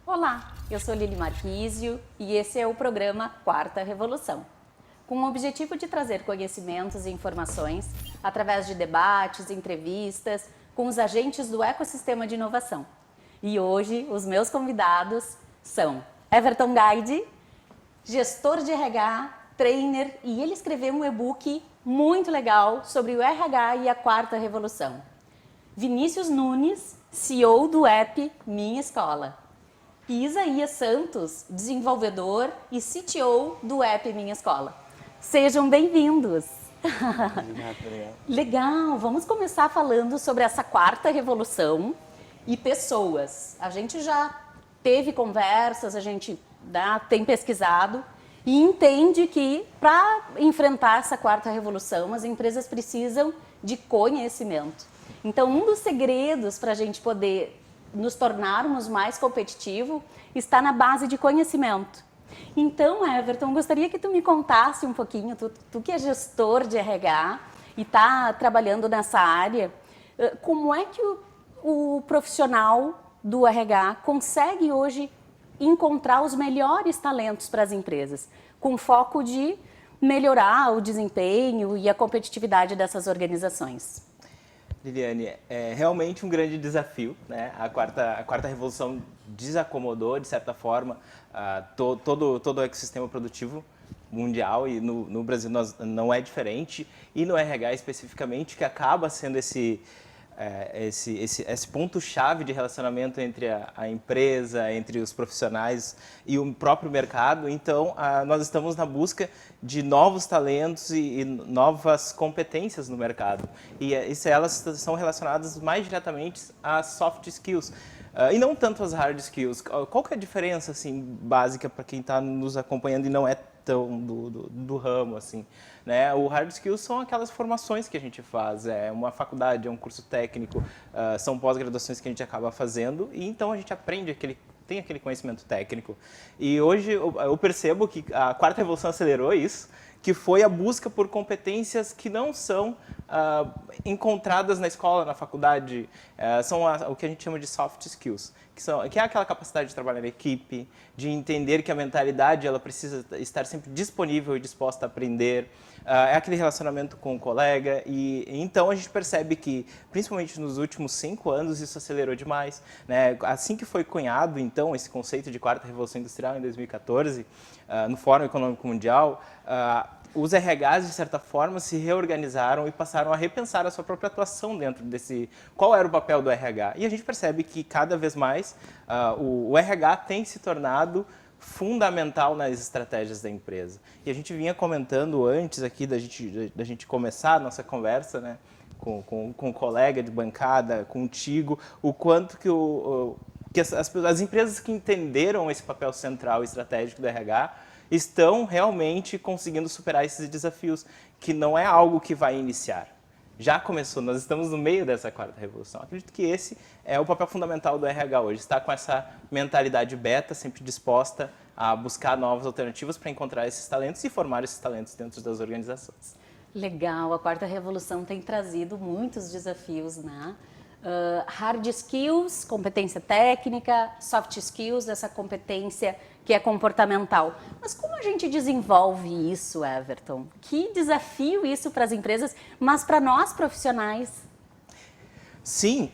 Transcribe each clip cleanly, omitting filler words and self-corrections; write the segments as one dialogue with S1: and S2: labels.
S1: Olá, eu sou Lili Marquísio e esse é o programa Quarta Revolução, com o objetivo de trazer conhecimentos e informações através de debates, entrevistas com os agentes do ecossistema de inovação. E hoje os meus convidados são Everton Gaide, gestor de RH, trainer, e ele escreveu um e-book muito legal sobre o RH e a Quarta Revolução. Vinícius Nunes, CEO do app Minha Escola. E Isaías Santos, desenvolvedor e CTO do app Minha Escola. Sejam bem-vindos!
S2: Obrigado.
S1: Legal, vamos começar falando sobre essa quarta revolução e pessoas. A gente já teve conversas, a gente tem pesquisado e entende que para enfrentar essa quarta revolução, as empresas precisam de conhecimento. Então, um dos segredos para a gente poder nos tornarmos mais competitivos está na base de conhecimento. Então, Everton, gostaria que tu me contasse um pouquinho, tu que é gestor de RH e está trabalhando nessa área, como é que o profissional do RH consegue hoje encontrar os melhores talentos para as empresas, com foco de melhorar o desempenho e a competitividade dessas organizações?
S2: Liliane, é realmente um grande desafio, né? A quarta revolução desacomodou, de certa forma, todo o ecossistema produtivo mundial, e no Brasil não é diferente, e no RH especificamente, que acaba sendo esse ponto-chave de relacionamento entre a empresa, entre os profissionais e o próprio mercado. Então, nós estamos na busca de novos talentos e novas competências no mercado. E elas são relacionadas mais diretamente às soft skills. E não tanto às hard skills. Qual que é a diferença assim, básica para quem está nos acompanhando e não é tão do ramo, assim, né? O hard skills são aquelas formações que a gente faz, é uma faculdade, é um curso técnico, são pós-graduações que a gente acaba fazendo, e então a gente aprende tem aquele conhecimento técnico. E hoje eu percebo que a quarta revolução acelerou isso, que foi a busca por competências que não são encontradas na escola, na faculdade, são o que a gente chama de soft skills, que é aquela capacidade de trabalhar em equipe, de entender que a mentalidade ela precisa estar sempre disponível e disposta a aprender, é aquele relacionamento com o colega, e então a gente percebe que, principalmente nos últimos 5 anos, isso acelerou demais, né? Assim que foi cunhado, então, esse conceito de quarta revolução industrial em 2014, no Fórum Econômico Mundial, os RHs, de certa forma, se reorganizaram e passaram a repensar a sua própria atuação dentro qual era o papel do RH. E a gente percebe que, cada vez mais, o RH tem se tornado fundamental nas estratégias da empresa. E a gente vinha comentando antes aqui da gente começar a nossa conversa, né, com um colega de bancada, contigo, o quanto que as empresas que entenderam esse papel central e estratégico do RH estão realmente conseguindo superar esses desafios, que não é algo que vai iniciar. Já começou, nós estamos no meio dessa quarta revolução. Acredito que esse é o papel fundamental do RH hoje, estar com essa mentalidade beta, sempre disposta a buscar novas alternativas para encontrar esses talentos e formar esses talentos dentro das organizações.
S1: Legal, a quarta revolução tem trazido muitos desafios, né? Hard skills, competência técnica, soft skills, essa competência que é comportamental. Mas como a gente desenvolve isso, Everton? Que desafio isso para as empresas, mas para nós profissionais?
S2: Sim,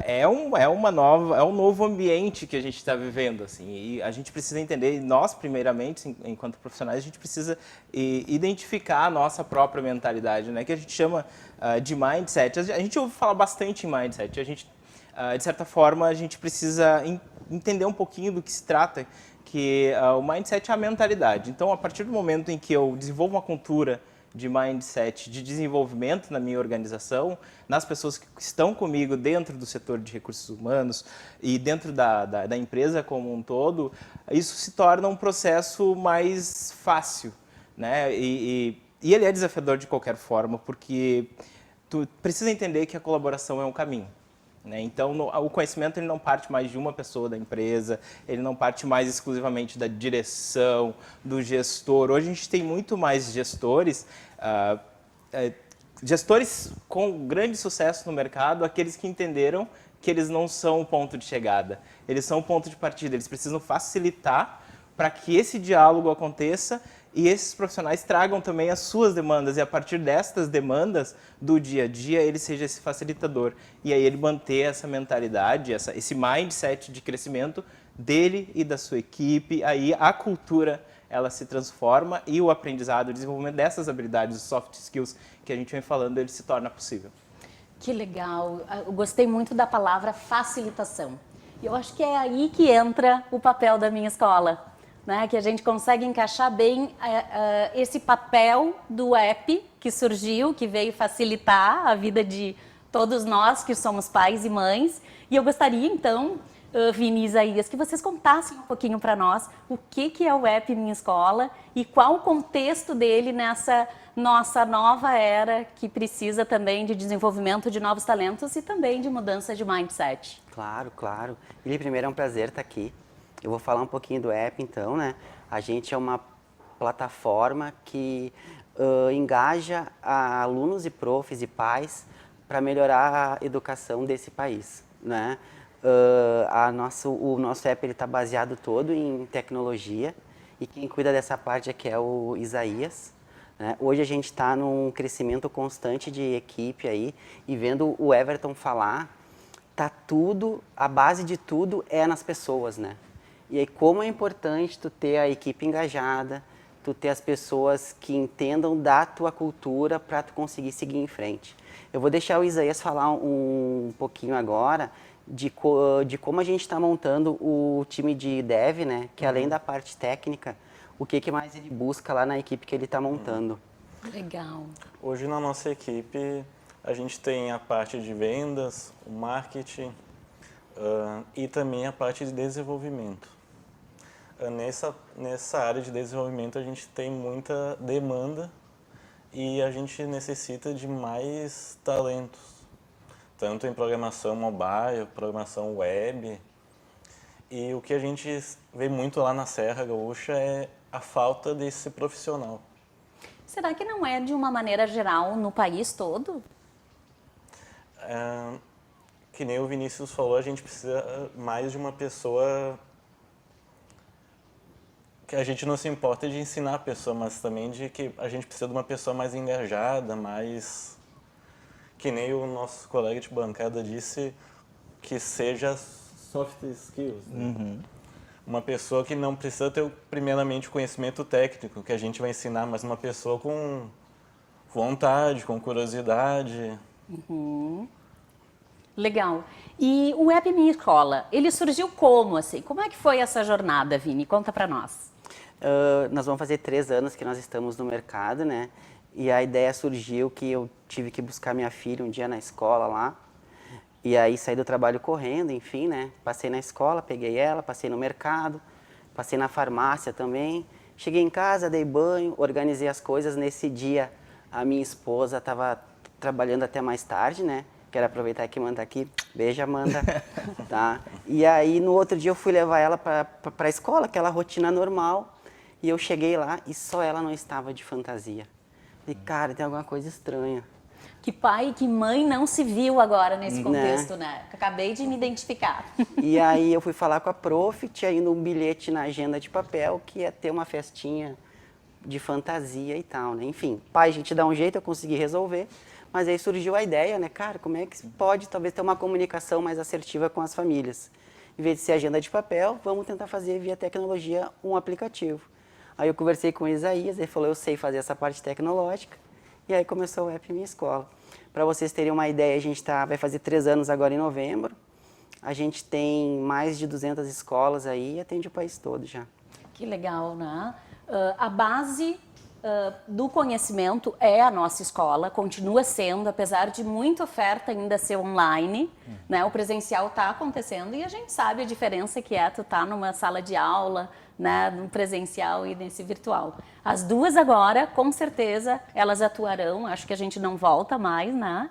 S2: é um novo ambiente que a gente está vivendo, assim, e a gente precisa entender, nós primeiramente, enquanto profissionais, a gente precisa identificar a nossa própria mentalidade, né, que a gente chama de mindset. A gente ouve falar bastante em mindset, de certa forma, a gente precisa entender um pouquinho do que se trata, que o mindset é a mentalidade. Então, a partir do momento em que eu desenvolvo uma cultura de mindset, de desenvolvimento na minha organização, nas pessoas que estão comigo dentro do setor de recursos humanos e dentro da empresa como um todo, isso se torna um processo mais fácil, né? E E ele é desafiador de qualquer forma, porque tu precisa entender que a colaboração é um caminho. Né? Então, o conhecimento ele não parte mais de uma pessoa da empresa, ele não parte mais exclusivamente da direção, do gestor. Hoje a gente tem muito mais gestores, gestores com grande sucesso no mercado, aqueles que entenderam que eles não são o ponto de chegada, eles são o ponto de partida, eles precisam facilitar para que esse diálogo aconteça e esses profissionais tragam também as suas demandas, e a partir destas demandas do dia a dia, ele seja esse facilitador. E aí ele manter essa mentalidade, esse mindset de crescimento dele e da sua equipe, aí a cultura ela se transforma e o aprendizado, o desenvolvimento dessas habilidades, os soft skills que a gente vem falando, ele se torna possível.
S1: Que legal, eu gostei muito da palavra facilitação. E eu acho que é aí que entra o papel da minha escola. Né, que a gente consegue encaixar bem esse papel do app que surgiu, que veio facilitar a vida de todos nós que somos pais e mães. E eu gostaria, então, Vini e Isaías, que vocês contassem um pouquinho para nós o que é o app Minha Escola e qual o contexto dele nessa nossa nova era que precisa também de desenvolvimento de novos talentos e também de mudança de mindset.
S3: Claro, claro. Eli, primeiro é um prazer estar aqui. Eu vou falar um pouquinho do app, então, né? A gente é uma plataforma que engaja alunos e profs e pais para melhorar a educação desse país, né? O nosso app está baseado todo em tecnologia e quem cuida dessa parte aqui é o Isaías. Né? Hoje a gente está num crescimento constante de equipe aí e vendo o Everton falar, tá tudo, a base de tudo é nas pessoas, né? E aí como é importante tu ter a equipe engajada, tu ter as pessoas que entendam da tua cultura para tu conseguir seguir em frente. Eu vou deixar o Isaías falar um pouquinho agora de como a gente está montando o time de dev, né? Que além da parte técnica, o que mais ele busca lá na equipe que ele está montando.
S1: Legal.
S4: Hoje na nossa equipe a gente tem a parte de vendas, o marketing e também a parte de desenvolvimento. Nessa área de desenvolvimento a gente tem muita demanda e a gente necessita de mais talentos, tanto em programação mobile, programação web. E o que a gente vê muito lá na Serra Gaúcha é a falta desse profissional.
S1: Será que não é de uma maneira geral no país todo?
S4: Que nem o Vinícius falou, a gente precisa mais de uma pessoa que a gente não se importa de ensinar a pessoa, mas também de que a gente precisa de uma pessoa mais engajada, mais... Que nem o nosso colega de bancada disse, que seja soft skills. Né? Uma pessoa que não precisa ter primeiramente o conhecimento técnico, que a gente vai ensinar, mas uma pessoa com vontade, com curiosidade.
S1: Legal. E o App Minha Escola, ele surgiu como, assim? Como é que foi essa jornada, Vini? Conta pra nós.
S3: Nós vamos fazer 3 anos que nós estamos no mercado, né? E a ideia surgiu que eu tive que buscar minha filha um dia na escola lá. E aí saí do trabalho correndo, enfim, né? Passei na escola, peguei ela, passei no mercado, passei na farmácia também. Cheguei em casa, dei banho, organizei as coisas. Nesse dia, a minha esposa estava trabalhando até mais tarde, né? Quero aproveitar que Amanda tá aqui. Beijo, Amanda. Tá? E aí, no outro dia, eu fui levar ela para a escola, aquela rotina normal. E eu cheguei lá e só ela não estava de fantasia. Falei, cara, tem alguma coisa estranha.
S1: Que pai e que mãe não se viu agora nesse contexto, né? Acabei de me identificar.
S3: E aí eu fui falar com a prof, tinha indo um bilhete na agenda de papel que ia ter uma festinha de fantasia e tal, né? Enfim, pai, a gente dá um jeito, eu consegui resolver. Mas aí surgiu a ideia, né? Cara, como é que pode talvez ter uma comunicação mais assertiva com as famílias? Em vez de ser agenda de papel, vamos tentar fazer via tecnologia um aplicativo. Aí eu conversei com o Isaías, ele falou, eu sei fazer essa parte tecnológica. E aí começou o app Minha Escola. Para vocês terem uma ideia, a gente vai fazer 3 anos agora em novembro. A gente tem mais de 200 escolas aí e atende o país todo já.
S1: Que legal, né? A base do conhecimento é a nossa escola, continua sendo, apesar de muita oferta ainda ser online, né? O presencial está acontecendo e a gente sabe a diferença que é tu estar numa sala de aula, né, no presencial e nesse virtual. As duas agora, com certeza, elas atuarão, acho que a gente não volta mais, né?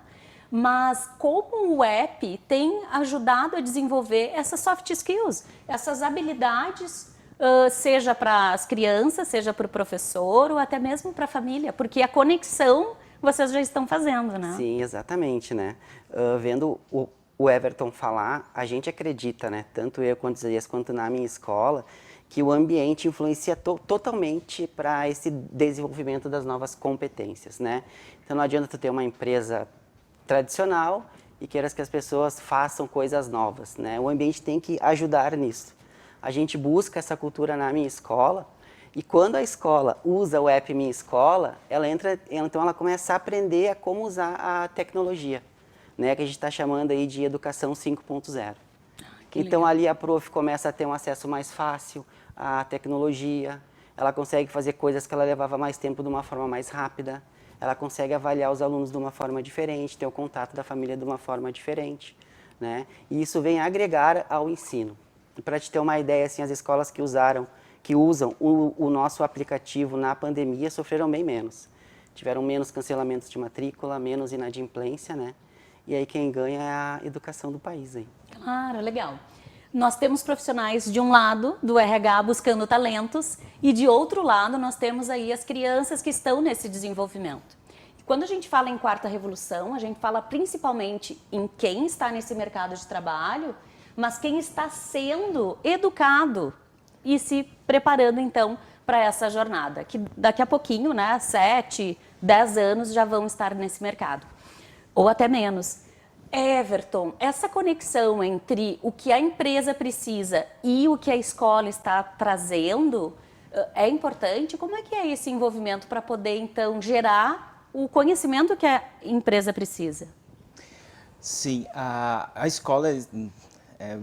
S1: Mas como o app tem ajudado a desenvolver essas soft skills, essas habilidades, seja para as crianças, seja para o professor ou até mesmo para a família, porque a conexão vocês já estão fazendo, né?
S3: Sim, exatamente, né? Vendo o Everton falar, a gente acredita, né? Tanto eu quanto o Isaías, quanto na minha escola, que o ambiente influencia totalmente para esse desenvolvimento das novas competências, né? Então não adianta tu ter uma empresa tradicional e queiras que as pessoas façam coisas novas, né? O ambiente tem que ajudar nisso. A gente busca essa cultura na minha escola e quando a escola usa o app Minha Escola, então ela começa a aprender a como usar a tecnologia, né? Que a gente está chamando aí de educação 5.0. Então
S1: legal.
S3: ali a prof começa a ter um acesso mais fácil à tecnologia, ela consegue fazer coisas que ela levava mais tempo de uma forma mais rápida, ela consegue avaliar os alunos de uma forma diferente, ter o contato da família de uma forma diferente, né? E isso vem agregar ao ensino. E para te ter uma ideia, assim, as escolas que usam o nosso aplicativo na pandemia sofreram bem menos. Tiveram menos cancelamentos de matrícula, menos inadimplência, né? E aí quem ganha é a educação do país aí.
S1: Claro, legal. Nós temos profissionais de um lado do RH buscando talentos e de outro lado nós temos aí as crianças que estão nesse desenvolvimento. E quando a gente fala em quarta revolução, a gente fala principalmente em quem está nesse mercado de trabalho, mas quem está sendo educado e se preparando então para essa jornada, que daqui a pouquinho, né, 7, 10 anos já vão estar nesse mercado, ou até menos. Everton, essa conexão entre o que a empresa precisa e o que a escola está trazendo é importante? Como é que é esse envolvimento para poder, então, gerar o conhecimento que a empresa precisa?
S2: Sim, a escola é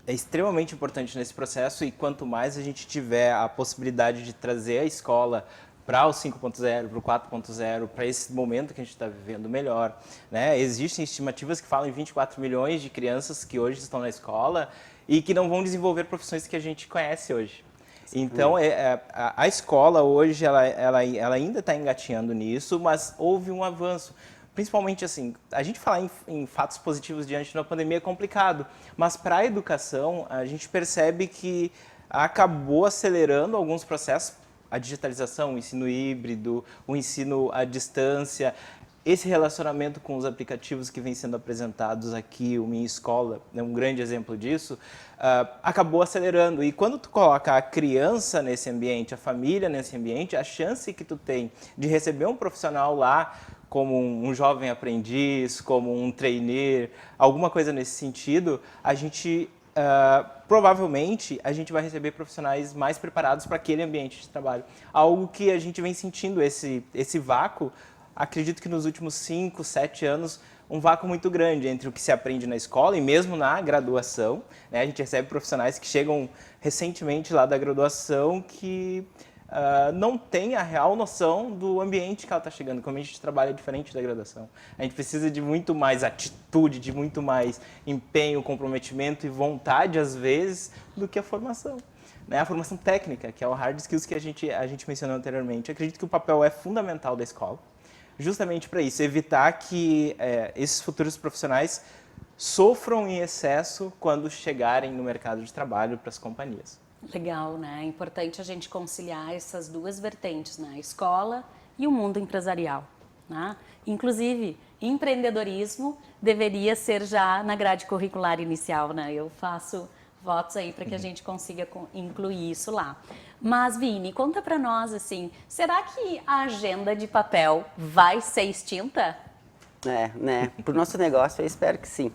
S2: extremamente importante nesse processo e quanto mais a gente tiver a possibilidade de trazer a escola para o 5.0, para o 4.0, para esse momento que a gente está vivendo melhor, né? Existem estimativas que falam em 24 milhões de crianças que hoje estão na escola e que não vão desenvolver profissões que a gente conhece hoje. Então, a escola hoje, ela ainda está engatinhando nisso, mas houve um avanço. Principalmente assim, a gente falar em fatos positivos diante da pandemia é complicado, mas para a educação, a gente percebe que acabou acelerando alguns processos, a digitalização, o ensino híbrido, o ensino à distância, esse relacionamento com os aplicativos que vêm sendo apresentados aqui, o Minha Escola é um grande exemplo disso, acabou acelerando. E quando tu coloca a criança nesse ambiente, a família nesse ambiente, a chance que tu tem de receber um profissional lá, como um jovem aprendiz, como um trainee, alguma coisa nesse sentido, a gente provavelmente a gente vai receber profissionais mais preparados para aquele ambiente de trabalho. Algo que a gente vem sentindo, esse vácuo, acredito que nos últimos 5, 7 anos, um vácuo muito grande entre o que se aprende na escola e mesmo na graduação, né? A gente recebe profissionais que chegam recentemente lá da graduação que não tem a real noção do ambiente que ela está chegando, como a gente trabalha diferente da graduação. A gente precisa de muito mais atitude, de muito mais empenho, comprometimento e vontade, às vezes, do que a formação. Né? A formação técnica, que é o hard skills que a gente mencionou anteriormente. Eu acredito que o papel é fundamental da escola, justamente para isso, evitar que esses futuros profissionais sofram em excesso quando chegarem no mercado de trabalho para as companhias.
S1: Legal, né? É importante a gente conciliar essas duas vertentes, né? A escola e o mundo empresarial, né? Inclusive, empreendedorismo deveria ser já na grade curricular inicial, né? Eu faço votos aí para que a gente consiga incluir isso lá. Mas, Vini, conta para nós, assim, será que a agenda de papel vai ser extinta?
S3: Né? Para o nosso negócio, eu espero que sim.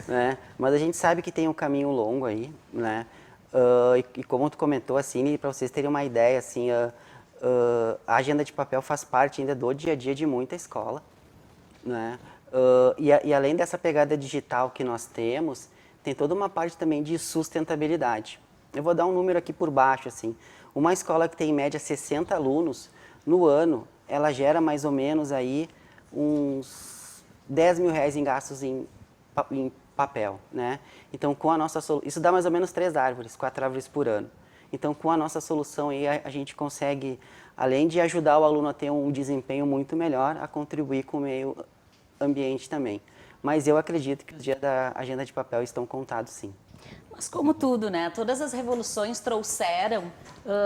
S3: Né? Mas a gente sabe que tem um caminho longo aí, né? E como tu comentou, assim, para vocês terem uma ideia, assim, a agenda de papel faz parte ainda do dia a dia de muita escola, né? E além dessa pegada digital que nós temos, tem toda uma parte também de sustentabilidade. Eu vou dar um número aqui por baixo, assim. Uma escola que tem em média 60 alunos, no ano, ela gera mais ou menos aí uns 10 mil reais em gastos em papel, né? Então, com a nossa isso dá mais ou menos 3 árvores, 4 árvores por ano. Então, com a nossa solução aí, a gente consegue, além de ajudar o aluno a ter um desempenho muito melhor, a contribuir com o meio ambiente também. Mas eu acredito que os dias da agenda de papel estão contados, sim.
S1: Mas como tudo, né? Todas as revoluções trouxeram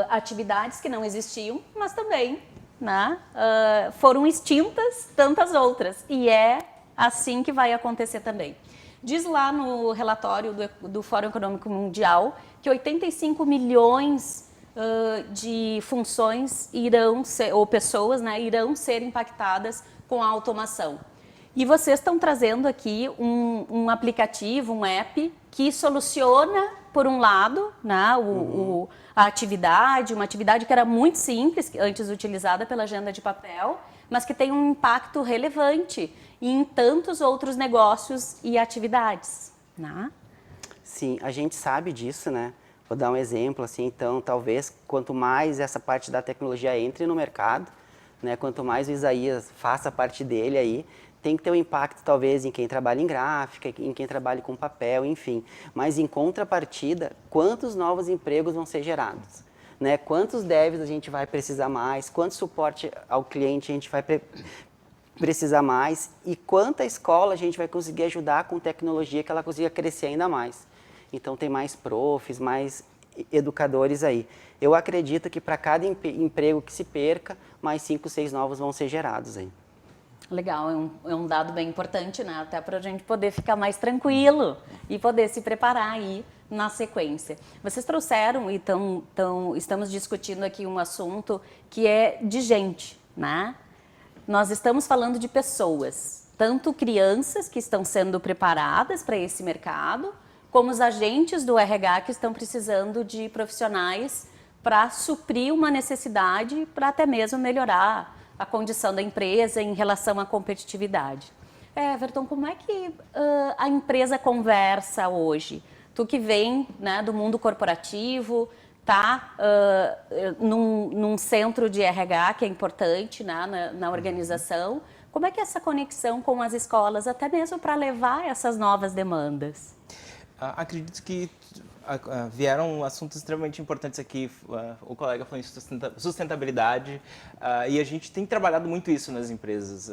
S1: atividades que não existiam, mas também, né, foram extintas tantas outras. E é assim que vai acontecer também. Diz lá no relatório do Fórum Econômico Mundial que 85 milhões de funções irão ser, ou pessoas, né, irão ser impactadas com a automação. E vocês estão trazendo aqui um aplicativo, um app, que soluciona, por um lado, né, a atividade, uma atividade que era muito simples, antes utilizada pela agenda de papel, mas que tem um impacto relevante em tantos outros negócios e atividades, né?
S3: Sim, a gente sabe disso, né? Vou dar um exemplo, assim, então, talvez, quanto mais essa parte da tecnologia entre no mercado, né, quanto mais o Isaías faça parte dele aí, tem que ter um impacto, talvez, em quem trabalha em gráfica, em quem trabalha com papel, enfim. Mas, em contrapartida, quantos novos empregos vão ser gerados? Né? Quantos devs a gente vai precisar mais? Quanto suporte ao cliente a gente vai precisar mais? E quanta escola a gente vai conseguir ajudar com tecnologia que ela consiga crescer ainda mais? Então, tem mais profs, mais educadores aí. Eu acredito que para cada emprego que se perca, mais 5, 6 novos vão ser gerados aí.
S1: Legal, é um dado bem importante, né? Até para a gente poder ficar mais tranquilo e poder se preparar aí na sequência. Vocês trouxeram e estamos discutindo aqui um assunto que é de gente, né? Nós estamos falando de pessoas, tanto crianças que estão sendo preparadas para esse mercado, como os agentes do RH que estão precisando de profissionais para suprir uma necessidade, para até mesmo melhorar a condição da empresa em relação à competitividade. Everton, como é que a empresa conversa hoje? Tu que vem, né, do mundo corporativo, tá num centro de RH que é importante, né, na organização. Como é que é essa conexão com as escolas, até mesmo para levar essas novas demandas?
S2: Acredito que vieram assuntos extremamente importantes aqui. O colega falou em sustentabilidade e a gente tem trabalhado muito isso nas empresas.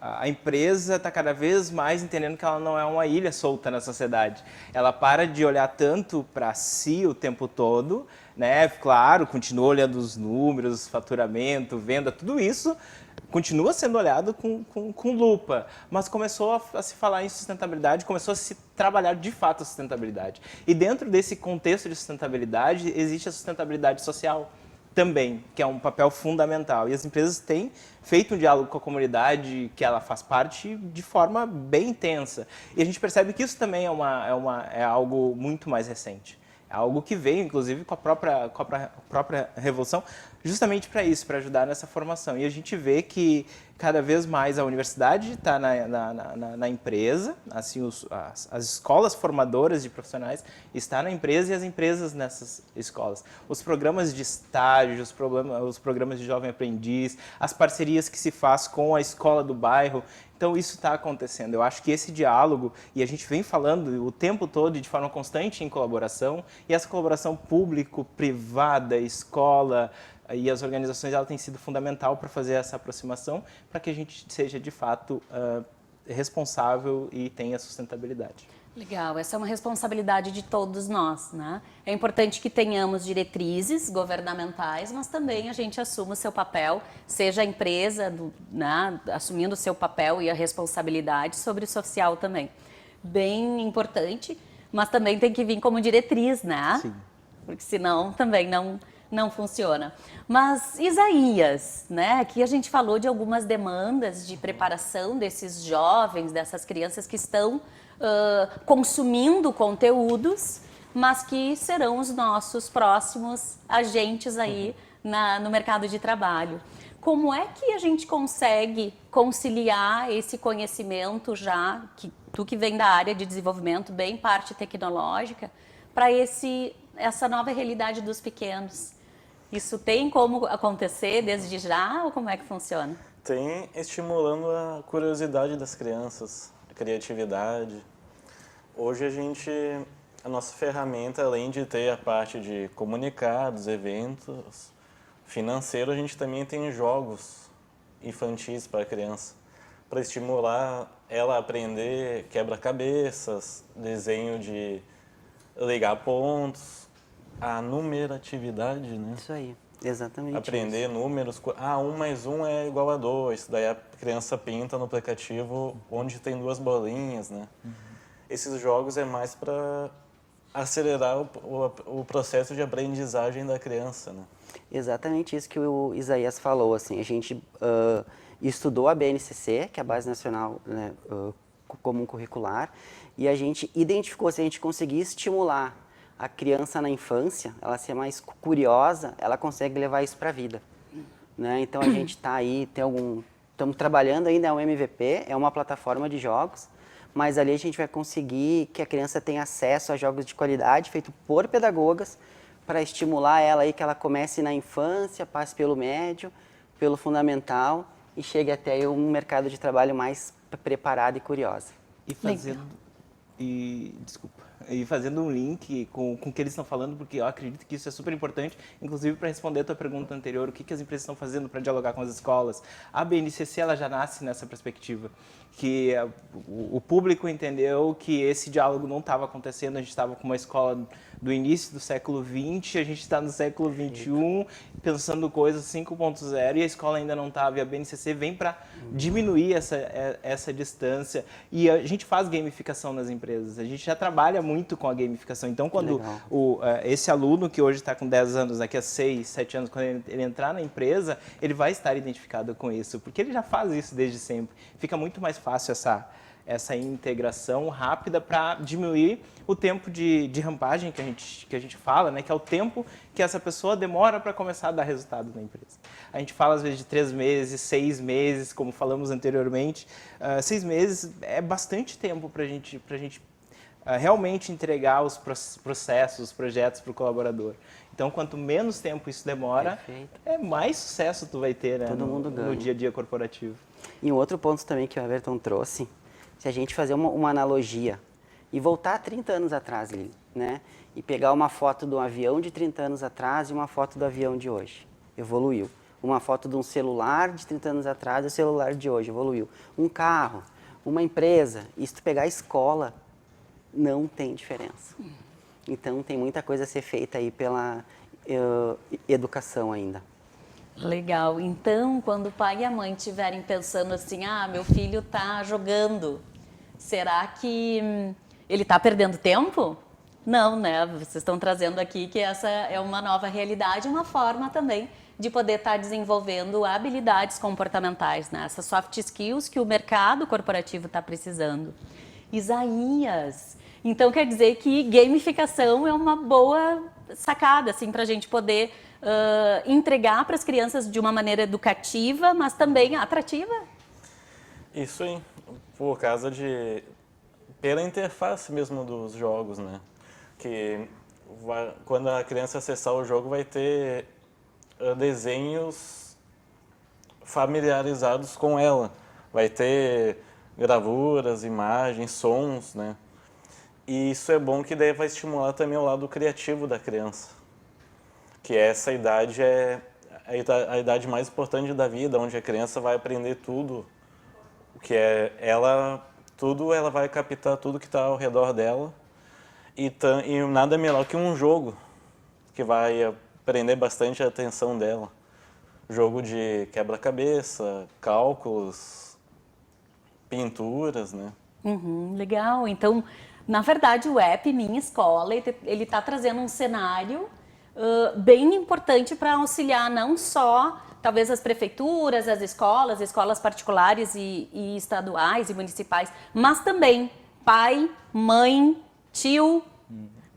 S2: A empresa está cada vez mais entendendo que ela não é uma ilha solta na sociedade. Ela para de olhar tanto para si o tempo todo, né? Claro, continua olhando os números, faturamento, venda, tudo isso continua sendo olhado com lupa, mas começou a se falar em sustentabilidade, começou a se trabalhar de fato a sustentabilidade. E dentro desse contexto de sustentabilidade, existe a sustentabilidade social também, que é um papel fundamental. E as empresas têm feito um diálogo com a comunidade que ela faz parte de forma bem intensa. E a gente percebe que isso também é algo muito mais recente. É algo que veio, inclusive, com a própria Revolução, justamente para isso, para ajudar nessa formação. E a gente vê que cada vez mais a universidade está na empresa, assim, as escolas formadoras de profissionais estão na empresa e as empresas nessas escolas. Os programas de estágio, os programas de jovem aprendiz, as parcerias que se faz com a escola do bairro. Então, isso está acontecendo. Eu acho que esse diálogo, e a gente vem falando o tempo todo de forma constante em colaboração, e essa colaboração público-privada, escola e as organizações, ela tem sido fundamental para fazer essa aproximação, para que a gente seja, de fato, responsável e tenha sustentabilidade.
S1: Legal, essa é uma responsabilidade de todos nós, né? É importante que tenhamos diretrizes governamentais, mas também a gente assuma o seu papel, seja a empresa, né, assumindo o seu papel e a responsabilidade sobre o social também. Bem importante, mas também tem que vir como diretriz, né?
S2: Sim.
S1: Porque senão também não funciona. Mas Isaías, né? Aqui a gente falou de algumas demandas de preparação desses jovens, dessas crianças que estão consumindo conteúdos, mas que serão os nossos próximos agentes aí no mercado de trabalho. Como é que a gente consegue conciliar esse conhecimento já, que tu que vem da área de desenvolvimento, bem parte tecnológica, para essa nova realidade dos pequenos? Isso tem como acontecer desde já ou como é que funciona?
S4: Tem estimulando a curiosidade das crianças, a criatividade. Hoje a nossa ferramenta, além de ter a parte de comunicados, eventos, financeiro, a gente também tem jogos infantis para a criança, para estimular ela a aprender quebra-cabeças, desenho de ligar pontos, a numeratividade, né?
S3: Isso aí, exatamente.
S4: Aprender números. 1 mais 1 é igual a 2. Daí a criança pinta no aplicativo onde tem 2 bolinhas, né? Esses jogos é mais para acelerar o processo de aprendizagem da criança, né?
S3: Exatamente isso que o Isaías falou, assim, a gente estudou a BNCC, que é a Base Nacional, né, Comum Curricular, e a gente identificou, se a gente conseguir estimular a criança na infância, ela ser mais curiosa, ela consegue levar isso para a vida, né? Então a gente está aí, estamos trabalhando ainda, é um MVP, é uma plataforma de jogos, mas ali a gente vai conseguir que a criança tenha acesso a jogos de qualidade, feito por pedagogas, para estimular ela aí que ela comece na infância, passe pelo médio, pelo fundamental e chegue até aí um mercado de trabalho mais preparado e curiosa.
S2: E fazendo um link com o que eles estão falando, porque eu acredito que isso é super importante, inclusive para responder a tua pergunta anterior, o que as empresas estão fazendo para dialogar com as escolas. A BNCC ela já nasce nessa perspectiva, que o público entendeu que esse diálogo não estava acontecendo, a gente estava com uma escola do início do século XX, a gente está no século XXI, pensando coisas 5.0 e a escola ainda não estava, e a BNCC vem para diminuir essa distância, e a gente faz gamificação nas empresas, a gente já trabalha muito com a gamificação, então quando esse aluno que hoje está com 10 anos, daqui a 6, 7 anos, quando ele entrar na empresa, ele vai estar identificado com isso, porque ele já faz isso desde sempre, fica muito mais fácil essa integração rápida para diminuir o tempo de rampagem que a gente fala, né? Que é o tempo que essa pessoa demora para começar a dar resultado na empresa. A gente fala às vezes de 3 meses, 6 meses, como falamos anteriormente. 6 meses é bastante tempo para a gente realmente entregar os processos, os projetos para o colaborador. Então, quanto menos tempo isso demora, mais sucesso tu vai ter, né?
S3: Todo mundo ganha.
S2: No dia a dia corporativo.
S3: E um outro ponto também que o Everton trouxe, se a gente fazer uma analogia e voltar 30 anos atrás, Lili, né? E pegar uma foto do avião de 30 anos atrás e uma foto do avião de hoje. Evoluiu. Uma foto de um celular de 30 anos atrás e o celular de hoje. Evoluiu. Um carro, uma empresa. E se tu pegar a escola, não tem diferença. Então, tem muita coisa a ser feita aí pela educação ainda.
S1: Legal. Então, quando o pai e a mãe estiverem pensando assim, meu filho está jogando, será que ele está perdendo tempo? Não, né? Vocês estão trazendo aqui que essa é uma nova realidade, uma forma também de poder estar desenvolvendo habilidades comportamentais, né? Essas soft skills que o mercado corporativo está precisando. Isaías, então quer dizer que gamificação é uma boa sacada, assim, para a gente poder entregar para as crianças de uma maneira educativa, mas também atrativa?
S4: Isso aí, por causa pela interface mesmo dos jogos, né? Que quando a criança acessar o jogo vai ter desenhos familiarizados com ela. Vai ter gravuras, imagens, sons, né? E isso é bom que daí vai estimular também o lado criativo da criança. Que essa idade é a idade mais importante da vida, onde a criança vai aprender tudo, que ela vai captar tudo que está ao redor dela, e nada melhor que um jogo que vai prender bastante a atenção dela. Jogo de quebra-cabeça, cálculos, pinturas, né?
S1: Legal. Então, na verdade, o app Minha Escola, ele está trazendo um cenário bem importante para auxiliar não só, talvez, as prefeituras, as escolas particulares e estaduais e municipais, mas também pai, mãe, tio,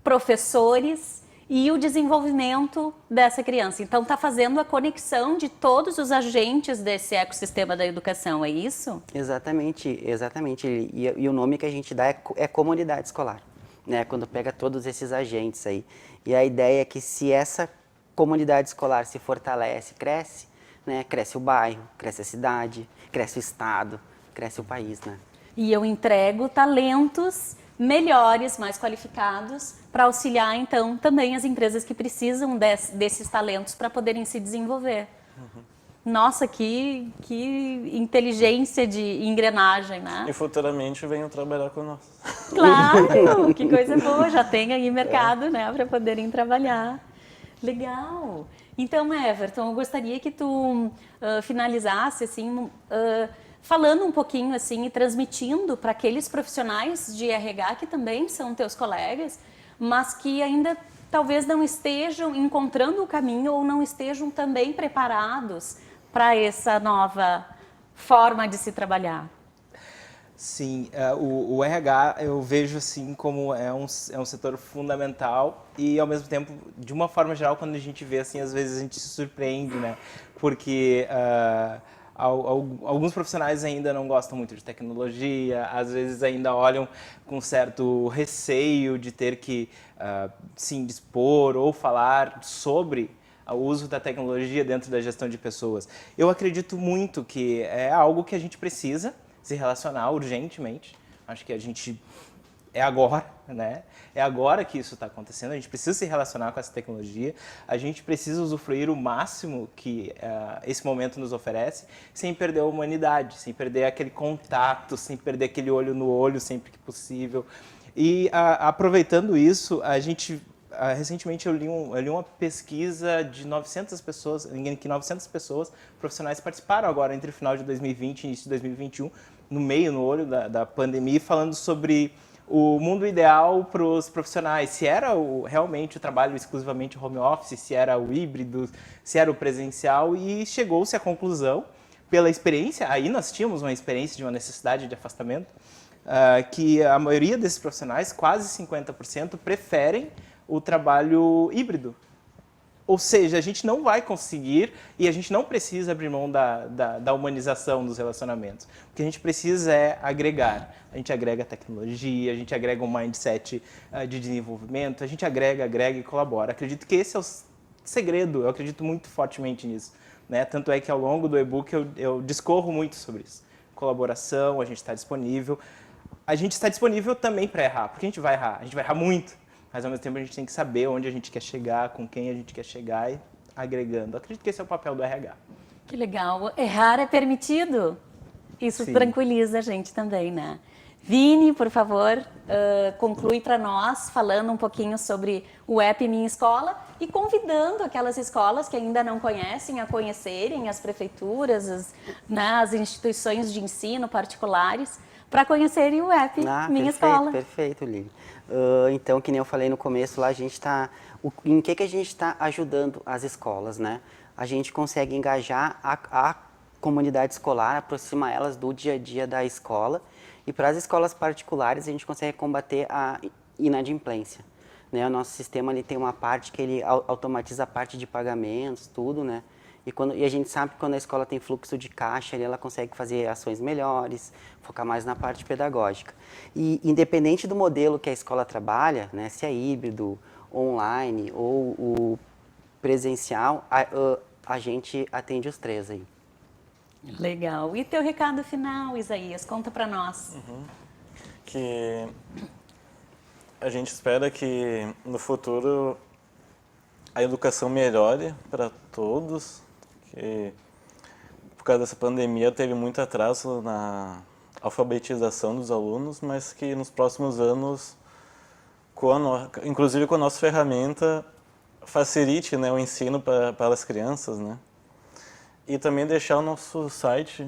S1: professores e o desenvolvimento dessa criança. Então, está fazendo a conexão de todos os agentes desse ecossistema da educação, é isso?
S3: Exatamente, exatamente. E o nome que a gente dá é comunidade escolar, né? Quando pega todos esses agentes aí. E a ideia é que se essa comunidade escolar se fortalece, cresce, né? Cresce o bairro, cresce a cidade, cresce o estado, cresce o país, né?
S1: E eu entrego talentos melhores, mais qualificados, para auxiliar, então, também as empresas que precisam desses talentos para poderem se desenvolver. Nossa, que inteligência de engrenagem, né?
S4: E futuramente venham trabalhar conosco.
S1: Claro, que coisa boa, já tem aí mercado, né, para poderem trabalhar. Legal. Então, Everton, eu gostaria que tu finalizasse, assim, falando um pouquinho, assim, e transmitindo para aqueles profissionais de RH que também são teus colegas, mas que ainda talvez não estejam encontrando o caminho ou não estejam também preparados para essa nova forma de se trabalhar.
S2: Sim, o RH eu vejo assim como é um setor fundamental e ao mesmo tempo, de uma forma geral, quando a gente vê assim, às vezes a gente se surpreende, né? Porque alguns profissionais ainda não gostam muito de tecnologia, às vezes ainda olham com certo receio de ter que se indispor ou falar sobre o uso da tecnologia dentro da gestão de pessoas. Eu acredito muito que é algo que a gente precisa se relacionar urgentemente. Acho que a gente é agora, né? É agora que isso está acontecendo. A gente precisa se relacionar com essa tecnologia. A gente precisa usufruir o máximo que esse momento nos oferece, sem perder a humanidade, sem perder aquele contato, sem perder aquele olho no olho sempre que possível. E aproveitando isso, a gente recentemente eu li uma pesquisa de 900 pessoas, em que 900 pessoas profissionais participaram agora entre o final de 2020 e início de 2021, no olho da pandemia, falando sobre o mundo ideal para os profissionais, se era realmente o trabalho exclusivamente home office, se era o híbrido, se era o presencial, e chegou-se à conclusão, pela experiência, aí nós tínhamos uma experiência de uma necessidade de afastamento, que a maioria desses profissionais, quase 50%, preferem o trabalho híbrido. Ou seja, a gente não vai conseguir e a gente não precisa abrir mão da humanização dos relacionamentos. O que a gente precisa é agregar. A gente agrega tecnologia, a gente agrega um mindset de desenvolvimento, a gente agrega e colabora. Acredito que esse é o segredo, eu acredito muito fortemente nisso, né? Tanto é que ao longo do e-book eu discorro muito sobre isso. Colaboração, a gente está disponível. A gente está disponível também para errar, porque a gente vai errar muito. Mas, ao mesmo tempo, a gente tem que saber onde a gente quer chegar, com quem a gente quer chegar e agregando. Acredito que esse é o papel do RH.
S1: Que legal. Errar é permitido. Isso
S2: Sim.
S1: tranquiliza a gente também, né? Vini, por favor, conclui para nós, falando um pouquinho sobre o app Minha Escola e convidando aquelas escolas que ainda não conhecem a conhecerem as prefeituras, as instituições de ensino particulares, para conhecerem o app Minha Escola.
S3: Perfeito, Lili. Então, que nem eu falei no começo, lá a gente está... Em que a gente está ajudando as escolas, né? A gente consegue engajar a comunidade escolar, aproximar elas do dia a dia da escola. E para as escolas particulares, a gente consegue combater a inadimplência, né? O nosso sistema ele tem uma parte que ele automatiza a parte de pagamentos, tudo, né? E a gente sabe que quando a escola tem fluxo de caixa, ela consegue fazer ações melhores, focar mais na parte pedagógica. E independente do modelo que a escola trabalha, né, se é híbrido, online ou o presencial, a gente atende os três aí.
S1: Legal. E teu recado final, Isaías? Conta para nós.
S4: Que a gente espera que no futuro a educação melhore para todos, que por causa dessa pandemia teve muito atraso na alfabetização dos alunos, mas que nos próximos anos, inclusive com a nossa ferramenta, facilite, né, o ensino para as crianças, né? E também deixar o nosso site,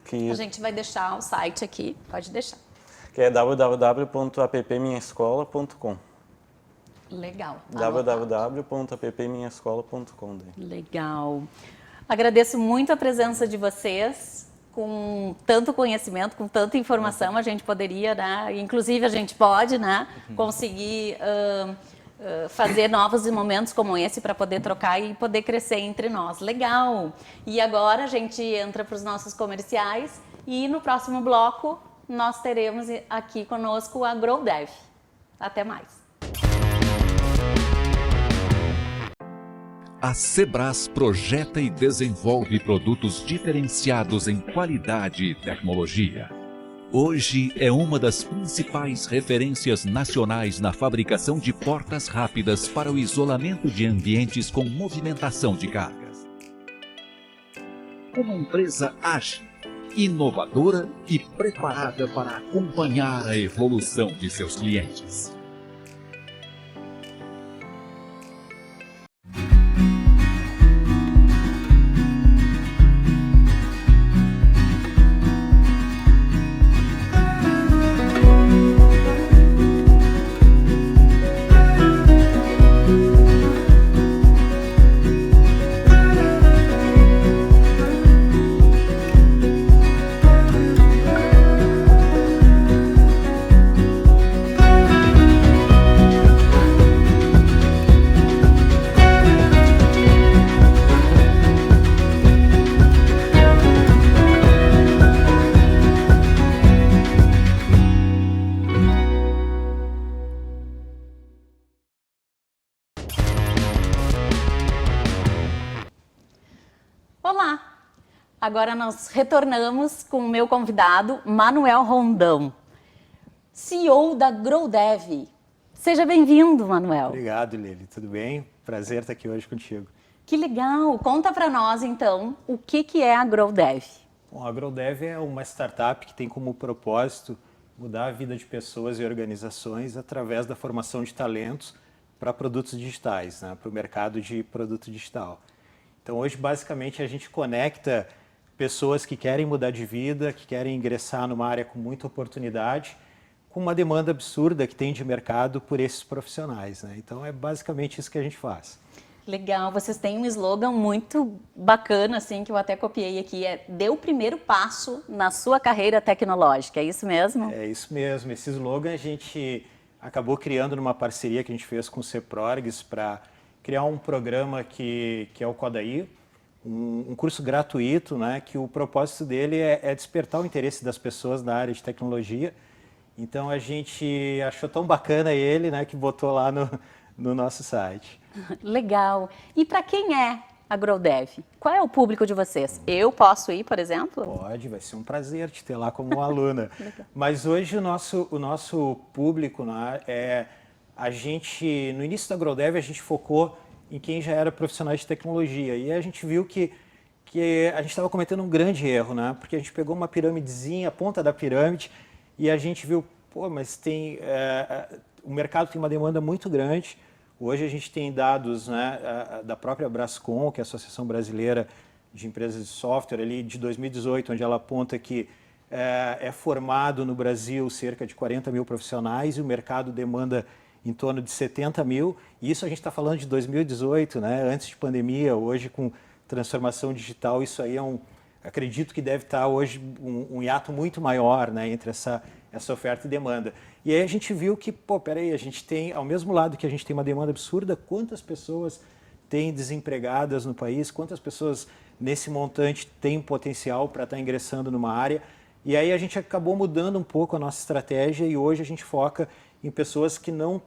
S4: que
S1: A gente vai deixar o site aqui, pode deixar.
S4: que é www.appminhaescola.com.
S1: Legal.
S4: www.appminhaescola.com.
S1: Legal. Agradeço muito a presença de vocês, com tanto conhecimento, com tanta informação, a gente poderia, né, inclusive a gente pode, né, conseguir fazer novos momentos como esse para poder trocar e poder crescer entre nós. Legal! E agora a gente entra para os nossos comerciais e no próximo bloco nós teremos aqui conosco a GrowDev. Até mais!
S5: a Sebras projeta e desenvolve produtos diferenciados em qualidade e tecnologia. Hoje é uma das principais referências nacionais na fabricação de portas rápidas para o isolamento de ambientes com movimentação de cargas. Uma empresa ágil, inovadora e preparada para acompanhar a evolução de seus clientes.
S1: Olá! Agora nós retornamos com o meu convidado, Manuel Rondão, CEO da GrowDev. Seja bem-vindo, Manuel.
S6: Obrigado, Lili. Tudo bem? Prazer estar aqui hoje contigo.
S1: Que legal! Conta para nós, então, o que é a GrowDev.
S6: Bom, a GrowDev é uma startup que tem como propósito mudar a vida de pessoas e organizações através da formação de talentos para produtos digitais, né? Para o mercado de produto digital. Então, hoje, basicamente, a gente conecta pessoas que querem mudar de vida, que querem ingressar numa área com muita oportunidade, com uma demanda absurda que tem de mercado por esses profissionais, né? Então, é basicamente isso que a gente faz.
S1: Legal, vocês têm um slogan muito bacana, assim, que eu até copiei aqui, dê o primeiro passo na sua carreira tecnológica, é isso mesmo?
S6: É isso mesmo, esse slogan a gente acabou criando numa parceria que a gente fez com o CEPRORGS para criar um programa que é o Codaí, um curso gratuito, né, que o propósito dele é despertar o interesse das pessoas na área de tecnologia. Então a gente achou tão bacana ele, né, que botou lá no nosso site.
S1: Legal. E para quem é a GrowDev? Qual é o público de vocês? Eu posso ir, por exemplo?
S6: Pode, vai ser um prazer te ter lá como aluna. Mas hoje o nosso público, né, a gente, no início da GrowDev, a gente focou em quem já era profissional de tecnologia. E a gente viu que a gente estava cometendo um grande erro, né? Porque a gente pegou uma piramidezinha, a ponta da pirâmide, e a gente viu, pô, mas o mercado tem uma demanda muito grande. Hoje a gente tem dados, né, da própria Brascom, que é a Associação Brasileira de Empresas de Software, ali de 2018, onde ela aponta que é formado no Brasil cerca de 40 mil profissionais e o mercado demanda em torno de 70 mil. E isso a gente está falando de 2018, né, antes de pandemia. Hoje, com transformação digital, isso aí acredito que deve estar hoje um hiato muito maior, né, entre essa oferta e demanda. E aí a gente viu que, pô, peraí, a gente tem, ao mesmo lado que a gente tem uma demanda absurda, quantas pessoas tem desempregadas no país, quantas pessoas nesse montante têm potencial para estar ingressando numa área. E aí a gente acabou mudando um pouco a nossa estratégia e hoje a gente foca em pessoas que não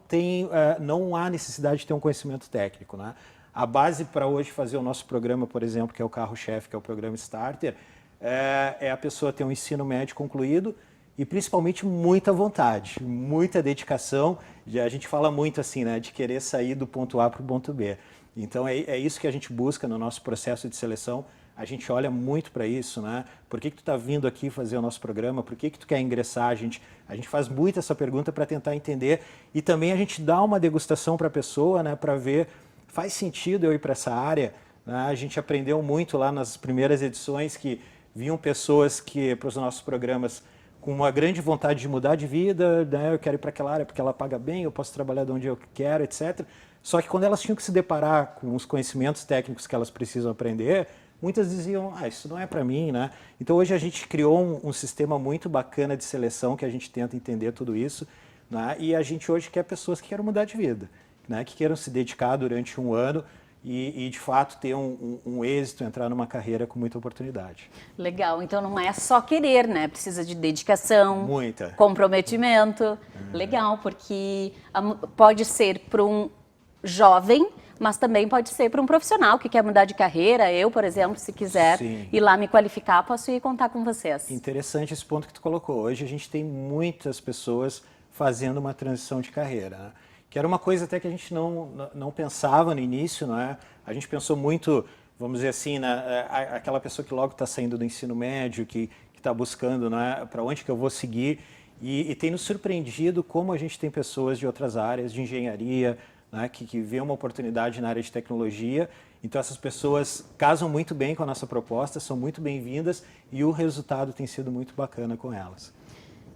S6: há necessidade de ter um conhecimento técnico, né? A base para hoje fazer o nosso programa, por exemplo, que é o carro-chefe, que é o programa Starter, é a pessoa ter um ensino médio concluído e principalmente muita vontade, muita dedicação. A gente fala muito assim, né, de querer sair do ponto A para o ponto B. Então é isso que a gente busca no nosso processo de seleção. A gente olha muito para isso, né? Por que tu está vindo aqui fazer o nosso programa? Por que tu quer ingressar? A gente faz muito essa pergunta para tentar entender e também a gente dá uma degustação para a pessoa, né? Para ver, faz sentido eu ir para essa área? Né? A gente aprendeu muito lá nas primeiras edições que vinham pessoas que para os nossos programas com uma grande vontade de mudar de vida, né? Eu quero ir para aquela área porque ela paga bem, eu posso trabalhar de onde eu quero, etc. Só que quando elas tinham que se deparar com os conhecimentos técnicos que elas precisam aprender, muitas diziam, isso não é para mim, né? Então hoje a gente criou um sistema muito bacana de seleção que a gente tenta entender tudo isso, né? E a gente hoje quer pessoas que queiram mudar de vida, né? Que queiram se dedicar durante um ano e de fato ter um êxito, entrar numa carreira com muita oportunidade.
S1: Legal, então não é só querer, né? Precisa de dedicação,
S6: muita
S1: comprometimento. Legal, porque pode ser para um jovem, mas também pode ser para um profissional que quer mudar de carreira. Eu, por exemplo, se quiser
S6: Sim.
S1: ir lá me qualificar, posso ir contar com vocês.
S6: Interessante esse ponto que tu colocou. Hoje a gente tem muitas pessoas fazendo uma transição de carreira, né? Que era uma coisa até que a gente não pensava no início, não é? A gente pensou muito, vamos dizer assim, aquela pessoa que logo está saindo do ensino médio, que está buscando, né, para onde que eu vou seguir, e tem nos surpreendido como a gente tem pessoas de outras áreas, de engenharia, né, que vê uma oportunidade na área de tecnologia. Então essas pessoas casam muito bem com a nossa proposta, são muito bem-vindas e o resultado tem sido muito bacana com elas.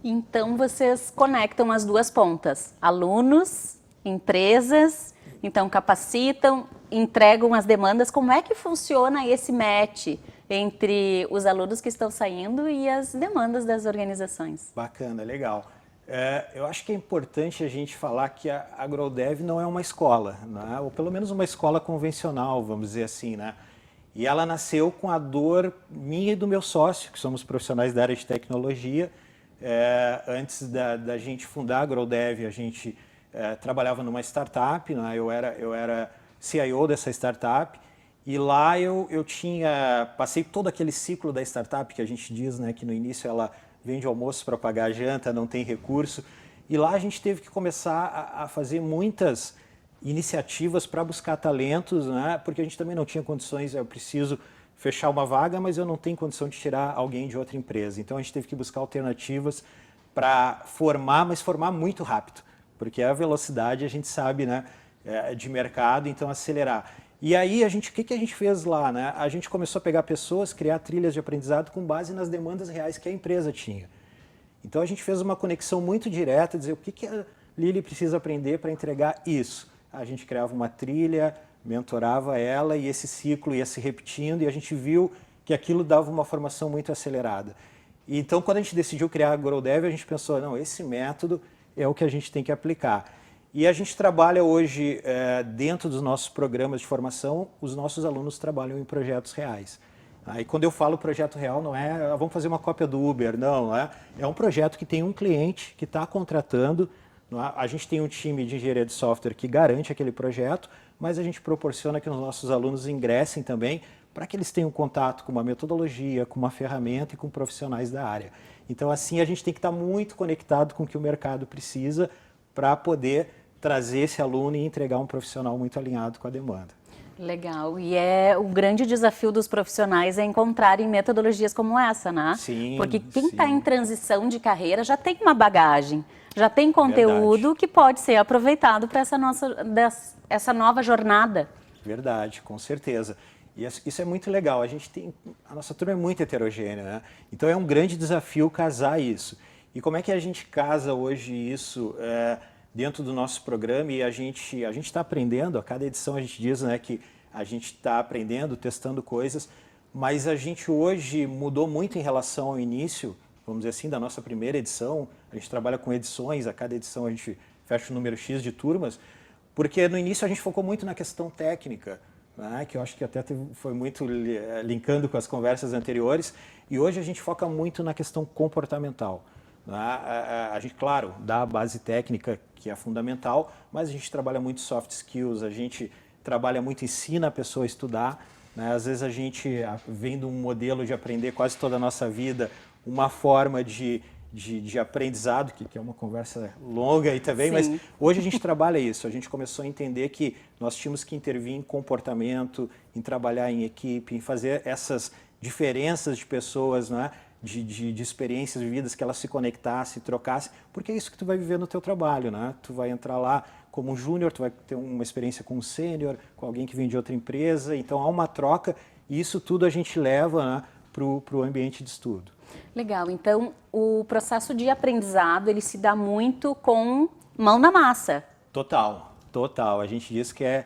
S1: Então vocês conectam as duas pontas, alunos, empresas, então capacitam, entregam as demandas. Como é que funciona esse match entre os alunos que estão saindo e as demandas das organizações?
S6: Bacana, legal. Eu acho que é importante a gente falar que a AgroDev não é uma escola, né? Ou pelo menos uma escola convencional, vamos dizer assim, né? E ela nasceu com a dor minha e do meu sócio, que somos profissionais da área de tecnologia. Antes da gente fundar a AgroDev, a gente trabalhava numa startup, né? Eu era CIO dessa startup, e lá eu passei todo aquele ciclo da startup que a gente diz, né, que no início ela vende almoço para pagar a janta, não tem recurso, e lá a gente teve que começar a fazer muitas iniciativas para buscar talentos, né, porque a gente também não tinha condições. Eu preciso fechar uma vaga, mas eu não tenho condição de tirar alguém de outra empresa. Então a gente teve que buscar alternativas para formar, mas formar muito rápido, porque a velocidade a gente sabe, né, de mercado, então acelerar. E aí o que a gente fez lá, né? A gente começou a pegar pessoas, criar trilhas de aprendizado com base nas demandas reais que a empresa tinha. Então a gente fez uma conexão muito direta, dizer o que a Lili precisa aprender para entregar isso. A gente criava uma trilha, mentorava ela e esse ciclo ia se repetindo, e a gente viu que aquilo dava uma formação muito acelerada. E então quando a gente decidiu criar a AgroDev, a gente pensou, não, esse método é o que a gente tem que aplicar. E a gente trabalha hoje, dentro dos nossos programas de formação, os nossos alunos trabalham em projetos reais. Aí quando eu falo projeto real, não é vamos fazer uma cópia do Uber, não é? É um projeto que tem um cliente que está contratando, não é? A gente tem um time de engenharia de software que garante aquele projeto, mas a gente proporciona que os nossos alunos ingressem também para que eles tenham contato com uma metodologia, com uma ferramenta e com profissionais da área. Então assim a gente tem que estar muito conectado com o que o mercado precisa para poder trazer esse aluno e entregar um profissional muito alinhado com a demanda.
S1: Legal. E o grande desafio dos profissionais é encontrarem metodologias como essa, né?
S6: Sim.
S1: Porque quem está em transição de carreira já tem uma bagagem, já tem conteúdo
S6: Verdade.
S1: que pode ser aproveitado para essa nova jornada.
S6: Verdade, com certeza. E isso é muito legal. A nossa turma é muito heterogênea, né? Então é um grande desafio casar isso. E como é que a gente casa hoje isso dentro do nosso programa? E a gente está aprendendo, a cada edição a gente diz, né, que a gente está aprendendo, testando coisas, mas a gente hoje mudou muito em relação ao início, vamos dizer assim, da nossa primeira edição. A gente trabalha com edições, a cada edição a gente fecha um número X de turmas, porque no início a gente focou muito na questão técnica, né, que eu acho que até foi muito linkando com as conversas anteriores, e hoje a gente foca muito na questão comportamental. A gente, claro, dá a base técnica, que é fundamental, mas a gente trabalha muito soft skills, a gente trabalha muito, ensina a pessoa a estudar, né? Às vezes a gente vem de um modelo de aprender quase toda a nossa vida, uma forma de aprendizado, que é uma conversa longa aí também,
S1: Sim.
S6: mas hoje a gente trabalha isso. A gente começou a entender que nós tínhamos que intervir em comportamento, em trabalhar em equipe, em fazer essas diferenças de pessoas, não é? De experiências vividas, que elas se conectassem, trocassem, porque é isso que tu vai viver no teu trabalho, né? Tu vai entrar lá como um júnior, tu vai ter uma experiência com um sênior, com alguém que vem de outra empresa, então há uma troca, e isso tudo a gente leva, né, para o ambiente de estudo.
S1: Legal. Então, o processo de aprendizado, ele se dá muito com mão na massa.
S6: Total. A gente diz que é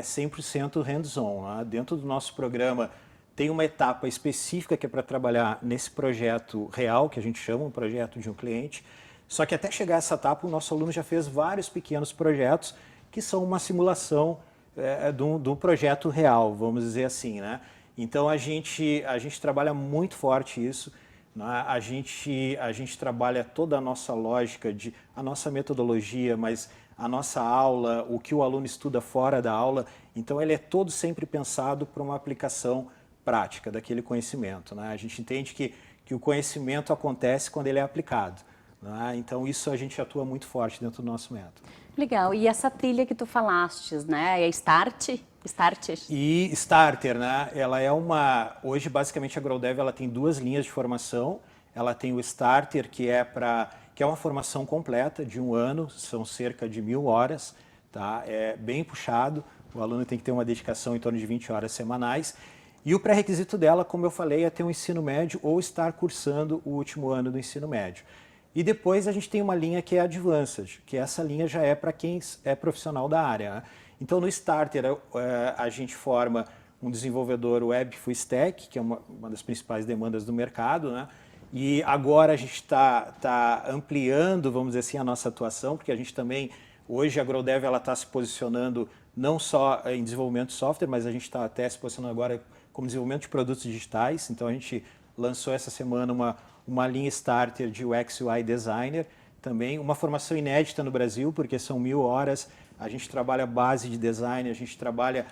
S6: 100% hands-on, né? Dentro do nosso programa tem uma etapa específica que é para trabalhar nesse projeto real, que a gente chama um projeto de um cliente, só que até chegar a essa etapa o nosso aluno já fez vários pequenos projetos que são uma simulação de um projeto real, vamos dizer assim, né? Então a gente trabalha muito forte isso. né? A gente trabalha toda a nossa lógica, a nossa metodologia, mas a nossa aula, o que o aluno estuda fora da aula, então ele é todo sempre pensado para uma aplicação prática daquele conhecimento, né? A gente entende que o conhecimento acontece quando ele é aplicado, né? Então isso a gente atua muito forte dentro do nosso método.
S1: Legal. E essa trilha que tu falastes, né? É Start?
S6: E Starter, né? Ela é hoje basicamente a GrowDev ela tem 2 linhas de formação. Ela tem o Starter, que é uma formação completa de 1 ano, são cerca de 1000 horas, tá? É bem puxado, o aluno tem que ter uma dedicação em torno de 20 horas semanais. E o pré-requisito dela, como eu falei, é ter um ensino médio ou estar cursando o último ano do ensino médio. E depois a gente tem uma linha que é Advanced, que essa linha já é para quem é profissional da área, né? Então no Starter a gente forma um desenvolvedor web full stack, que é uma das principais demandas do mercado, né? E agora a gente está ampliando, vamos dizer assim, a nossa atuação, porque a gente também, hoje a GrowDev está se posicionando não só em desenvolvimento de software, mas a gente está até se posicionando agora como desenvolvimento de produtos digitais. Então a gente lançou essa semana uma linha Starter de UX UI Designer, também uma formação inédita no Brasil, porque são 1000 horas, a gente trabalha base de design, a gente trabalha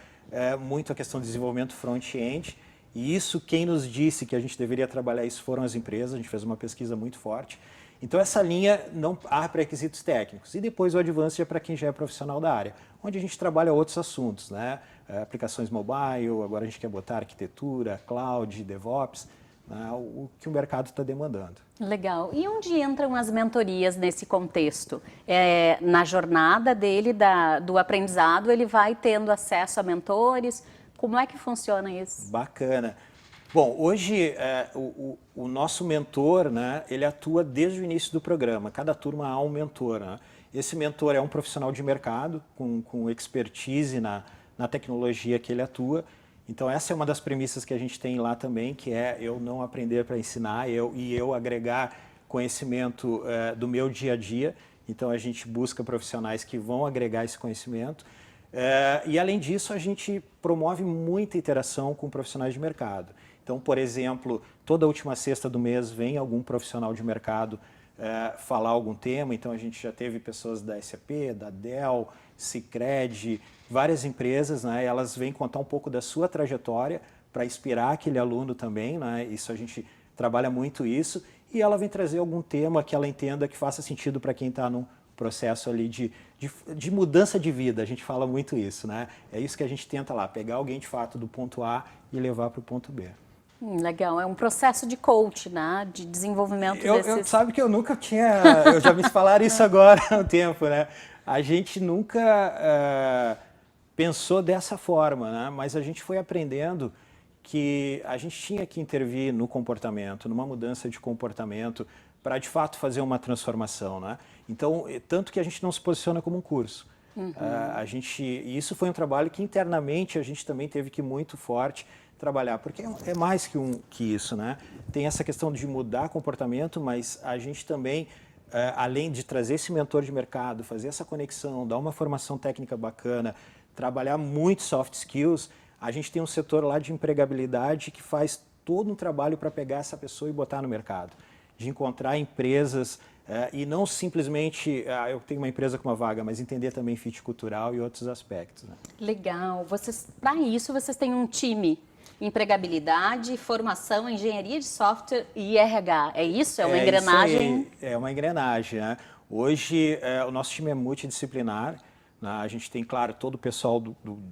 S6: muito a questão de desenvolvimento front-end, e isso, quem nos disse que a gente deveria trabalhar isso foram as empresas, a gente fez uma pesquisa muito forte. Então essa linha não há pré-requisitos técnicos. E depois o Advanced é para quem já é profissional da área, onde a gente trabalha outros assuntos, né? Aplicações mobile, agora a gente quer botar arquitetura, cloud, DevOps, né? O que o mercado está demandando.
S1: Legal. E onde entram as mentorias nesse contexto? Na jornada dele, do aprendizado, ele vai tendo acesso a mentores? Como é que funciona isso?
S6: Bacana. Bom, hoje o nosso mentor, né, ele atua desde o início do programa. Cada turma há um mentor, né? Esse mentor é um profissional de mercado com expertise na tecnologia que ele atua. Então essa é uma das premissas que a gente tem lá também, que é eu não aprender para ensinar e eu agregar conhecimento do meu dia a dia. Então a gente busca profissionais que vão agregar esse conhecimento. E além disso, a gente promove muita interação com profissionais de mercado. Então, por exemplo, toda última sexta do mês vem algum profissional de mercado falar algum tema. Então, a gente já teve pessoas da SAP, da Dell, Sicredi, várias empresas, né? Elas vêm contar um pouco da sua trajetória para inspirar aquele aluno também, né? Isso a gente trabalha muito isso. E ela vem trazer algum tema que ela entenda que faça sentido para quem está num processo ali de mudança de vida, a gente fala muito isso, né? É isso que a gente tenta lá, pegar alguém de fato do ponto A e levar para o ponto B.
S1: Legal, é um processo de coach, né? De desenvolvimento desses...
S6: Sabe que eu nunca tinha, eu já me falaram isso agora há um tempo, né? A gente nunca pensou dessa forma, né? Mas a gente foi aprendendo que a gente tinha que intervir no comportamento, numa mudança de comportamento, para de fato fazer uma transformação, né? Então, tanto que a gente não se posiciona como um curso. E isso foi um trabalho que internamente a gente também teve que muito forte trabalhar, porque é mais que isso, né? Tem essa questão de mudar comportamento, mas a gente também, além de trazer esse mentor de mercado, fazer essa conexão, dar uma formação técnica bacana, trabalhar muito soft skills, a gente tem um setor lá de empregabilidade que faz todo um trabalho para pegar essa pessoa e botar no mercado, de encontrar empresas e não simplesmente eu tenho uma empresa com uma vaga, mas entender também fit cultural e outros aspectos, né?
S1: Legal. Para isso, vocês têm um time, empregabilidade, formação, engenharia de software e RH. É isso? É uma engrenagem?
S6: Isso aí. É uma engrenagem, né? Hoje, o nosso time é multidisciplinar, né? A gente tem, claro, todo o pessoal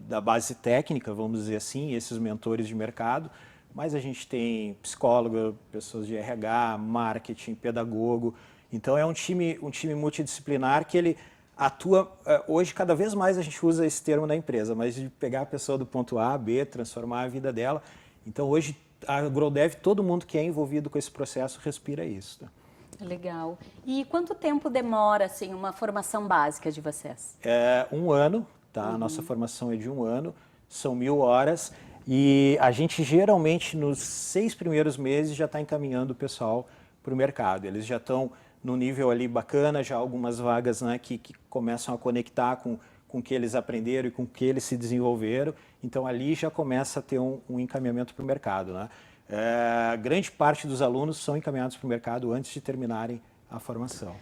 S6: da base técnica, vamos dizer assim, esses mentores de mercado, mas a gente tem psicólogo, pessoas de RH, marketing, pedagogo. Então é um time multidisciplinar que ele atua, hoje cada vez mais a gente usa esse termo na empresa, mas de pegar a pessoa do ponto A a B, transformar a vida dela. Então hoje a GrowDev, todo mundo que é envolvido com esse processo respira isso. Tá?
S1: Legal. E quanto tempo demora assim, uma formação básica de vocês?
S6: 1 ano, tá? A nossa formação é de 1 ano, são 1000 horas. E a gente geralmente nos 6 primeiros meses já está encaminhando o pessoal para o mercado. Eles já estão no nível ali bacana, já algumas vagas, né, que começam a conectar com o que eles aprenderam e com o que eles se desenvolveram. Então ali já começa a ter um encaminhamento para o mercado, né? grande parte dos alunos são encaminhados para o mercado antes de terminarem a formação.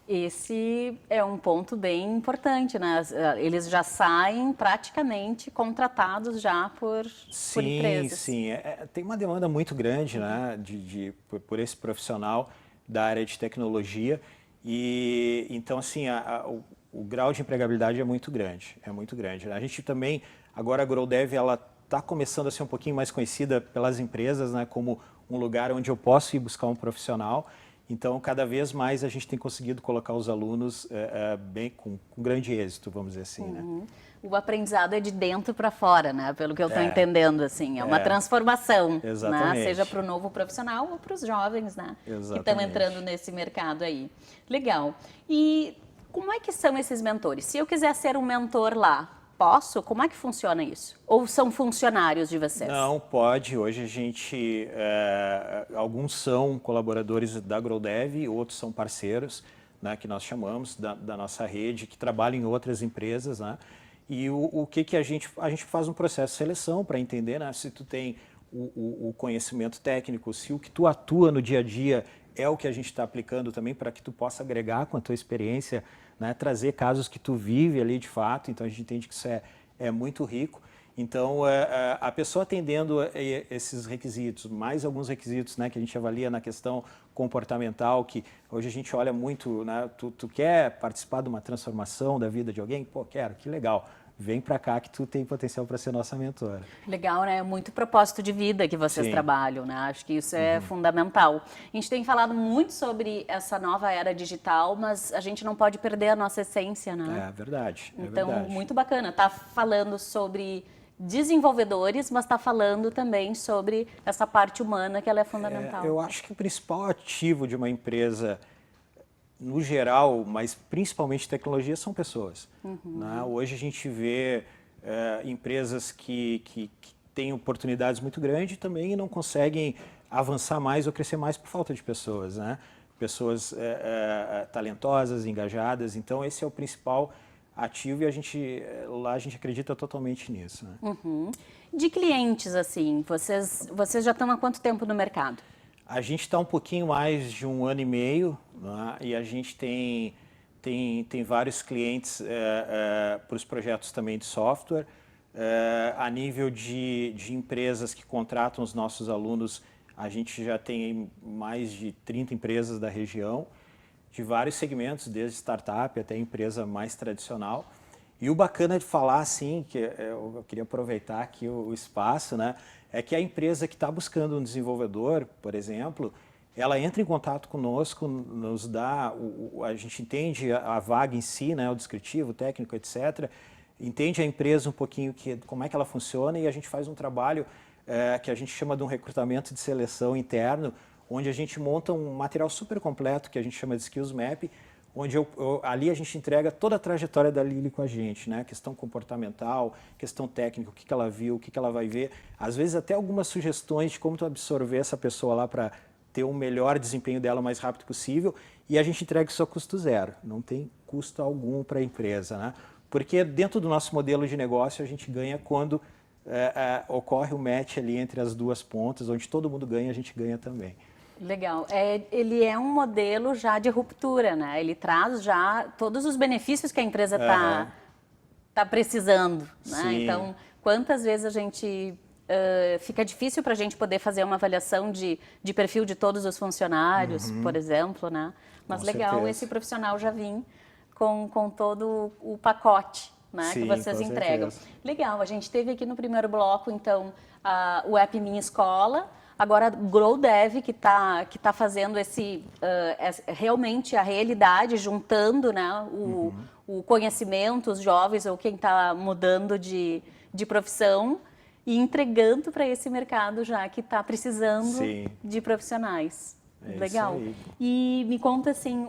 S1: Esse é um ponto bem importante, né? Eles já saem praticamente contratados já por empresas.
S6: Sim. Tem uma demanda muito grande, né, por esse profissional da área de tecnologia e então assim o grau de empregabilidade é muito grande, A gente também agora a GrowDev ela está começando a ser um pouquinho mais conhecida pelas empresas, né, como um lugar onde eu posso ir buscar um profissional. Então, cada vez mais a gente tem conseguido colocar os alunos com grande êxito, vamos dizer assim, né?
S1: O aprendizado é de dentro para fora, né? Pelo que eu estou entendendo, assim, é uma transformação,
S6: exatamente.
S1: Né? Seja para o novo profissional ou para os jovens, né?
S6: Exatamente.
S1: Que estão entrando nesse mercado aí. Legal. E como é que são esses mentores? Se eu quiser ser um mentor lá, posso? Como é que funciona isso? Ou são funcionários de vocês?
S6: Não, pode. Hoje a gente, alguns são colaboradores da GrowDev, outros são parceiros, né, que nós chamamos da nossa rede, que trabalham em outras empresas, né? E o que a gente faz um processo de seleção para entender, né, se tu tem o conhecimento técnico, se o que tu atua no dia a dia é o que a gente está aplicando também para que tu possa agregar com a tua experiência, né, trazer casos que tu vive ali de fato. Então a gente entende que isso é muito rico. Então a pessoa atendendo esses requisitos, mais alguns requisitos, né, que a gente avalia na questão comportamental, que hoje a gente olha muito, né, tu quer participar de uma transformação da vida de alguém? Pô, quero, que legal. Vem para cá que tu tem potencial para ser nossa mentora.
S1: Legal, né? Muito propósito de vida que vocês trabalham, né? Acho que isso é fundamental. A gente tem falado muito sobre essa nova era digital, mas a gente não pode perder a nossa essência, né?
S6: É verdade.
S1: Então,
S6: verdade.
S1: muito bacana. Tá falando sobre desenvolvedores, mas está falando também sobre essa parte humana que ela é fundamental.
S6: Eu acho que o principal ativo de uma empresa no geral, mas principalmente tecnologia, são pessoas. Né? Hoje a gente vê empresas que têm oportunidades muito grandes também e não conseguem avançar mais ou crescer mais por falta de pessoas, né? Pessoas talentosas, engajadas. Então esse é o principal ativo e lá a gente acredita totalmente nisso. Né?
S1: De clientes, assim, vocês já estão há quanto tempo no mercado?
S6: A gente está um pouquinho mais de 1 ano e meio, né? E a gente tem vários clientes para os projetos também de software. A nível de empresas que contratam os nossos alunos, a gente já tem mais de 30 empresas da região, de vários segmentos, desde startup até empresa mais tradicional. E o bacana de falar, assim, que eu queria aproveitar aqui o espaço, né? É que a empresa que está buscando um desenvolvedor, por exemplo, ela entra em contato conosco, nos dá, a gente entende a vaga em si, né, o descritivo, o técnico, etc. Entende a empresa um pouquinho como é que ela funciona e a gente faz um trabalho que a gente chama de um recrutamento de seleção interno, onde a gente monta um material super completo que a gente chama de Skills Map, onde ali a gente entrega toda a trajetória da Lili com a gente, né? Questão comportamental, questão técnica, o que ela viu, o que ela vai ver. Às vezes até algumas sugestões de como tu absorver essa pessoa lá para ter o melhor desempenho dela o mais rápido possível. E a gente entrega isso a custo zero, não tem custo algum para a empresa, né? Porque dentro do nosso modelo de negócio a gente ganha quando ocorre o match ali entre as duas pontas, onde todo mundo ganha, a gente ganha também.
S1: Legal. Ele é um modelo já de ruptura, né? Ele traz já todos os benefícios que a empresa tá precisando, né?
S6: Sim.
S1: Então, quantas vezes a gente... fica difícil para a gente poder fazer uma avaliação de perfil de todos os funcionários, por exemplo, né? Mas
S6: Com
S1: legal
S6: certeza.
S1: esse profissional já vir com todo o pacote, né,
S6: Sim,
S1: que vocês
S6: com
S1: entregam.
S6: certeza.
S1: Legal, a gente teve aqui no primeiro bloco, então, o app Minha Escola, agora GrowDev, que tá fazendo realmente a realidade, juntando, né, o conhecimento, os jovens ou quem está mudando de profissão e entregando para esse mercado já que está precisando
S6: Sim.
S1: de profissionais.
S6: É
S1: Legal.
S6: isso aí.
S1: E me conta assim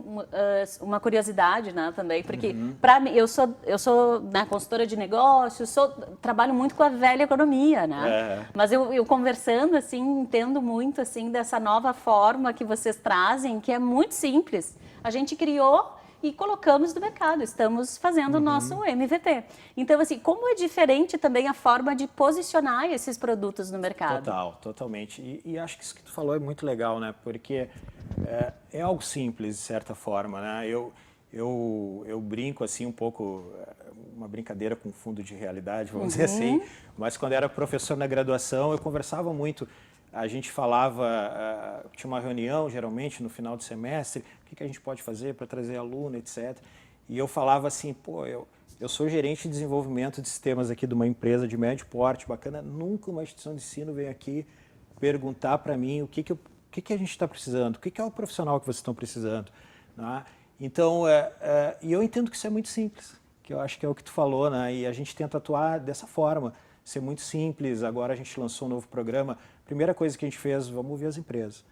S1: uma curiosidade, né, também, porque para mim eu sou né, consultora de negócios, trabalho muito com a velha economia, né? Mas eu conversando assim entendo muito assim dessa nova forma que vocês trazem, que é muito simples. A gente criou e colocamos no mercado, estamos fazendo o nosso MVP. Então, assim, como é diferente também a forma de posicionar esses produtos no mercado?
S6: Totalmente. E acho que isso que tu falou é muito legal, né? Porque é algo simples, de certa forma, né? Eu brinco assim um pouco, uma brincadeira com fundo de realidade, vamos dizer assim, mas quando era professor na graduação, eu conversava muito. A gente falava, tinha uma reunião geralmente no final do semestre, o que a gente pode fazer para trazer aluno, etc. E eu falava assim, pô, eu sou gerente de desenvolvimento de sistemas aqui de uma empresa de médio porte, bacana, nunca uma instituição de ensino vem aqui perguntar para mim o que a gente está precisando, o que é o profissional que vocês estão precisando, né? Então, e eu entendo que isso é muito simples, que eu acho que é o que tu falou, né? E a gente tenta atuar dessa forma, ser muito simples. Agora a gente lançou um novo programa. Primeira coisa que a gente fez, vamos ouvir as empresas.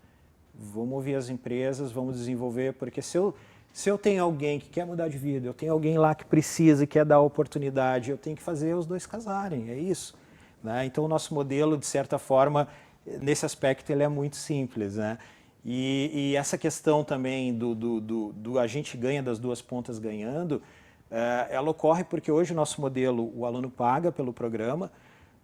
S6: Vamos ouvir as empresas, vamos desenvolver, porque se eu tenho alguém que quer mudar de vida, eu tenho alguém lá que precisa e quer dar oportunidade, eu tenho que fazer os dois casarem, é isso, né? Então o nosso modelo, de certa forma, nesse aspecto, ele é muito simples, né? E essa questão também do a gente ganha das duas pontas ganhando, ela ocorre porque hoje o nosso modelo, o aluno paga pelo programa,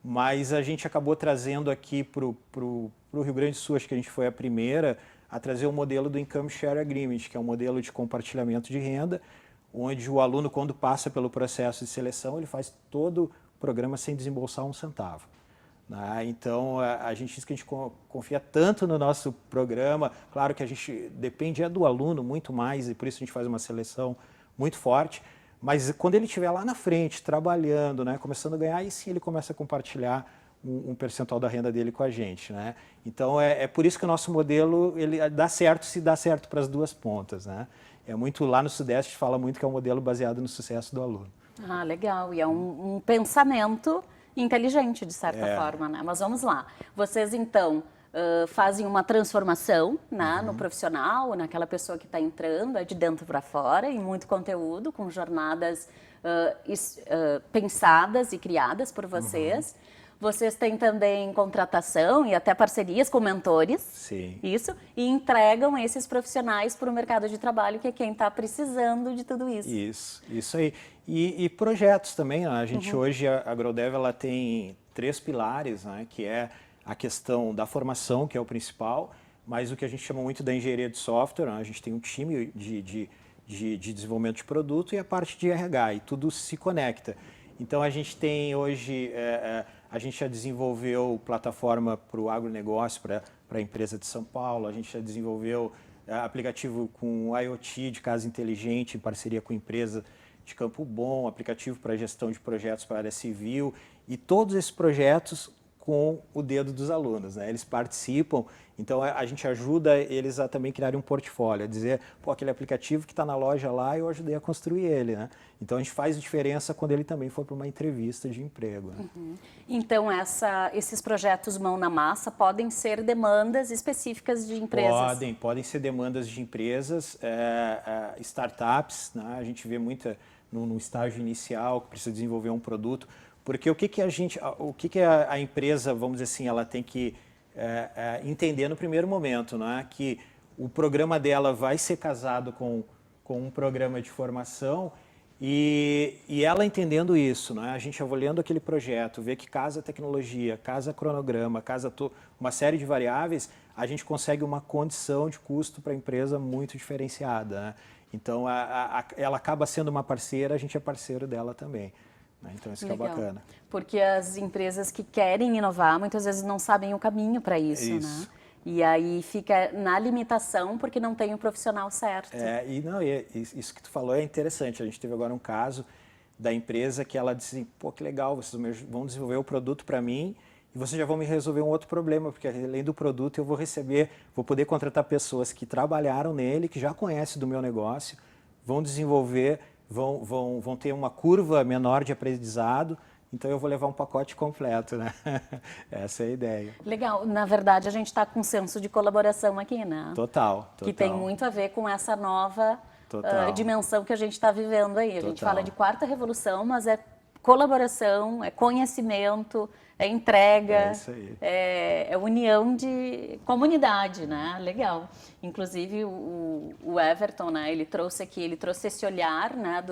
S6: mas a gente acabou trazendo aqui para o Rio Grande do Sul, acho que a gente foi a primeira, a trazer o modelo do Income Share Agreement, que é um modelo de compartilhamento de renda, onde o aluno, quando passa pelo processo de seleção, ele faz todo o programa sem desembolsar um centavo. Então, a gente diz que a gente confia tanto no nosso programa, claro que a gente depende do aluno muito mais, e por isso a gente faz uma seleção muito forte, mas quando ele estiver lá na frente, trabalhando, né, começando a ganhar, aí sim ele começa a compartilhar um percentual da renda dele com a gente, né? Então, é por isso que o nosso modelo ele dá certo se dá certo para as duas pontas, né? É muito, lá no Sudeste, fala muito que é um modelo baseado no sucesso do aluno.
S1: Ah, legal. E é um pensamento inteligente, de certa forma, né? Mas vamos lá. Vocês, então, fazem uma transformação, né, no profissional, naquela pessoa que está entrando, é de dentro para fora, e muito conteúdo, com jornadas pensadas e criadas por vocês. Vocês têm também contratação e até parcerias com mentores.
S6: Sim.
S1: Isso. E entregam esses profissionais para o mercado de trabalho, que é quem está precisando de tudo isso.
S6: Isso aí. E projetos também, né? A gente hoje, a AgroDev, ela tem 3 pilares, né? Que é a questão da formação, que é o principal, mas o que a gente chama muito da engenharia de software, né? A gente tem um time de desenvolvimento de produto e a parte de RH, e tudo se conecta. Então, a gente tem hoje, a gente já desenvolveu plataforma para o agronegócio, para a empresa de São Paulo, a gente já desenvolveu aplicativo com IoT de casa inteligente, em parceria com a empresa de Campo Bom, aplicativo para gestão de projetos para a área civil, e todos esses projetos com o dedo dos alunos, né? Eles participam, então a gente ajuda eles a também criarem um portfólio, a dizer, pô, aquele aplicativo que está na loja lá, eu ajudei a construir ele, né? Então a gente faz diferença quando ele também for para uma entrevista de emprego. Né?
S1: Então esses projetos mão na massa podem ser demandas específicas de empresas?
S6: Podem ser demandas de empresas, startups, né? A gente vê muita no estágio inicial que precisa desenvolver um produto. Porque o que a empresa, vamos dizer assim, ela tem que entender no primeiro momento, né? Que o programa dela vai ser casado com um programa de formação e ela entendendo isso, né? A gente avaliando aquele projeto, vê que casa tecnologia, casa cronograma, casa uma série de variáveis, a gente consegue uma condição de custo para a empresa muito diferenciada, né? Então, ela acaba sendo uma parceira, a gente é parceiro dela também. Então, isso que é bacana.
S1: Porque as empresas que querem inovar, muitas vezes não sabem o caminho para isso, né? E aí fica na limitação porque não tem o profissional certo.
S6: Isso que tu falou é interessante. A gente teve agora um caso da empresa que ela disse, pô, que legal, vocês vão desenvolver o produto para mim e vocês já vão me resolver um outro problema, porque além do produto eu vou poder contratar pessoas que trabalharam nele, que já conhecem do meu negócio, vão desenvolver, vão ter uma curva menor de aprendizado, então eu vou levar um pacote completo, né? Essa é a ideia.
S1: Legal. Na verdade, a gente está com um senso de colaboração aqui, né?
S6: Total.
S1: Que tem muito a ver com essa nova dimensão que a gente está vivendo aí. A gente fala de quarta revolução, mas é colaboração, é conhecimento, é entrega,
S6: É isso aí.
S1: é união de comunidade, né? Legal. Inclusive o Everton, né? Ele trouxe esse olhar, né?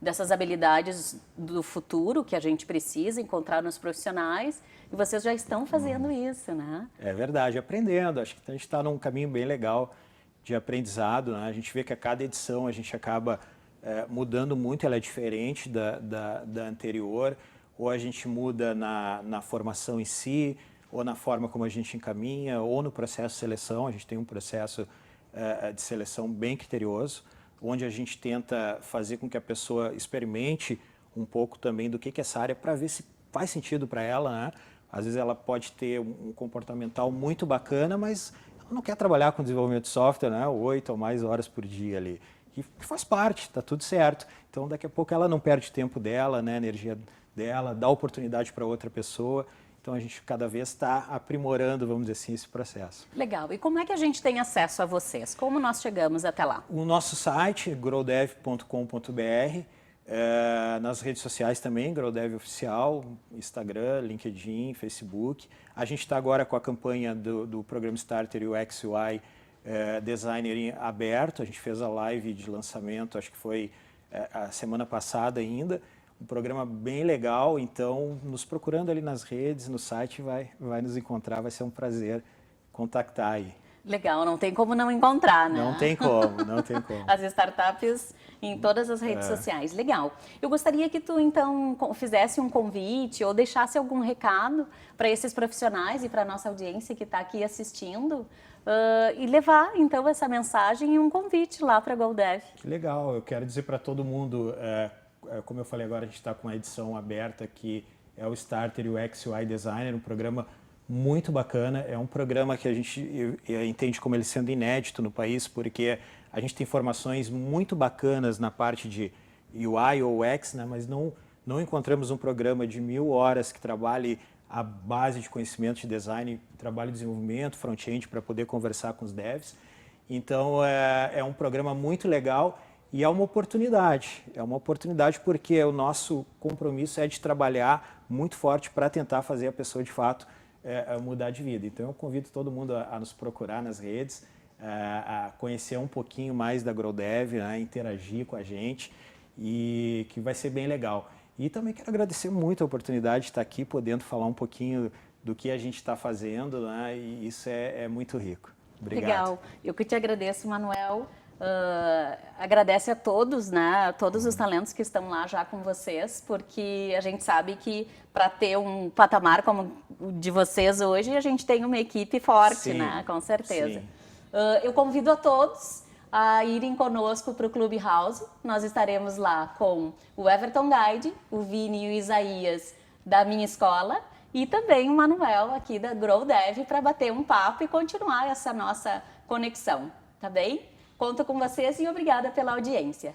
S1: Dessas habilidades do futuro que a gente precisa encontrar nos profissionais, e vocês já estão fazendo isso, né?
S6: É verdade, aprendendo. Acho que a gente está num caminho bem legal de aprendizado, né? A gente vê que a cada edição a gente acaba mudando muito, ela é diferente da anterior, ou a gente muda na formação em si, ou na forma como a gente encaminha, ou no processo de seleção. A gente tem um processo de seleção bem criterioso, onde a gente tenta fazer com que a pessoa experimente um pouco também do que é essa área para ver se faz sentido para ela, né? Às vezes ela pode ter um comportamental muito bacana, mas ela não quer trabalhar com desenvolvimento de software, né? 8 ou mais horas por dia ali. Que faz parte, está tudo certo. Então daqui a pouco ela não perde tempo dela, né? A energia dela, dá oportunidade para outra pessoa. Então a gente cada vez está aprimorando, vamos dizer assim, esse processo.
S1: Legal. E como é que a gente tem acesso a vocês? Como nós chegamos até lá?
S6: O nosso site é growdev.com.br, nas redes sociais também, Growdev Oficial, Instagram, LinkedIn, Facebook. A gente está agora com a campanha do programa Starter UX UI Designer aberto. A gente fez a live de lançamento, acho que foi a semana passada ainda. Um programa bem legal, então nos procurando ali nas redes, no site, vai nos encontrar, vai ser um prazer contactar aí.
S1: Legal, não tem como não encontrar, né?
S6: Não tem como, não tem como.
S1: As startups em todas as redes sociais. Legal. Eu gostaria que tu, então, fizesse um convite ou deixasse algum recado para esses profissionais e para a nossa audiência que está aqui assistindo e levar, então, essa mensagem e um convite lá para a GrowDev.
S6: Que legal. Eu quero dizer para todo mundo, como eu falei agora, a gente está com uma edição aberta que é o Starter UX UI Designer, um programa muito bacana. É um programa que a gente entende como ele sendo inédito no país, porque a gente tem formações muito bacanas na parte de UI ou UX, né? Mas não encontramos um programa de 1000 horas que trabalhe a base de conhecimento de design, trabalho de desenvolvimento, front-end, para poder conversar com os devs. Então, é um programa muito legal e é uma oportunidade. É uma oportunidade porque o nosso compromisso é de trabalhar muito forte para tentar fazer a pessoa, de fato, mudar de vida. Então eu convido todo mundo a nos procurar nas redes, a conhecer um pouquinho mais da GrowDev, né, interagir com a gente, e que vai ser bem legal. E também quero agradecer muito a oportunidade de estar aqui podendo falar um pouquinho do que a gente está fazendo, né, e isso é muito rico. Obrigado.
S1: Legal. Eu que te agradeço, Manuel. Agradece a todos, né, a todos os talentos que estão lá já com vocês, porque a gente sabe que para ter um patamar como o de vocês hoje, a gente tem uma equipe forte,
S6: Sim,
S1: né, com certeza.
S6: sim.
S1: Eu convido a todos a irem conosco para o Clubhouse. Nós estaremos lá com o Everton Guide, o Vini e o Isaías da minha escola e também o Manuel aqui da GrowDev para bater um papo e continuar essa nossa conexão, tá bem? Conto com vocês e obrigada pela audiência.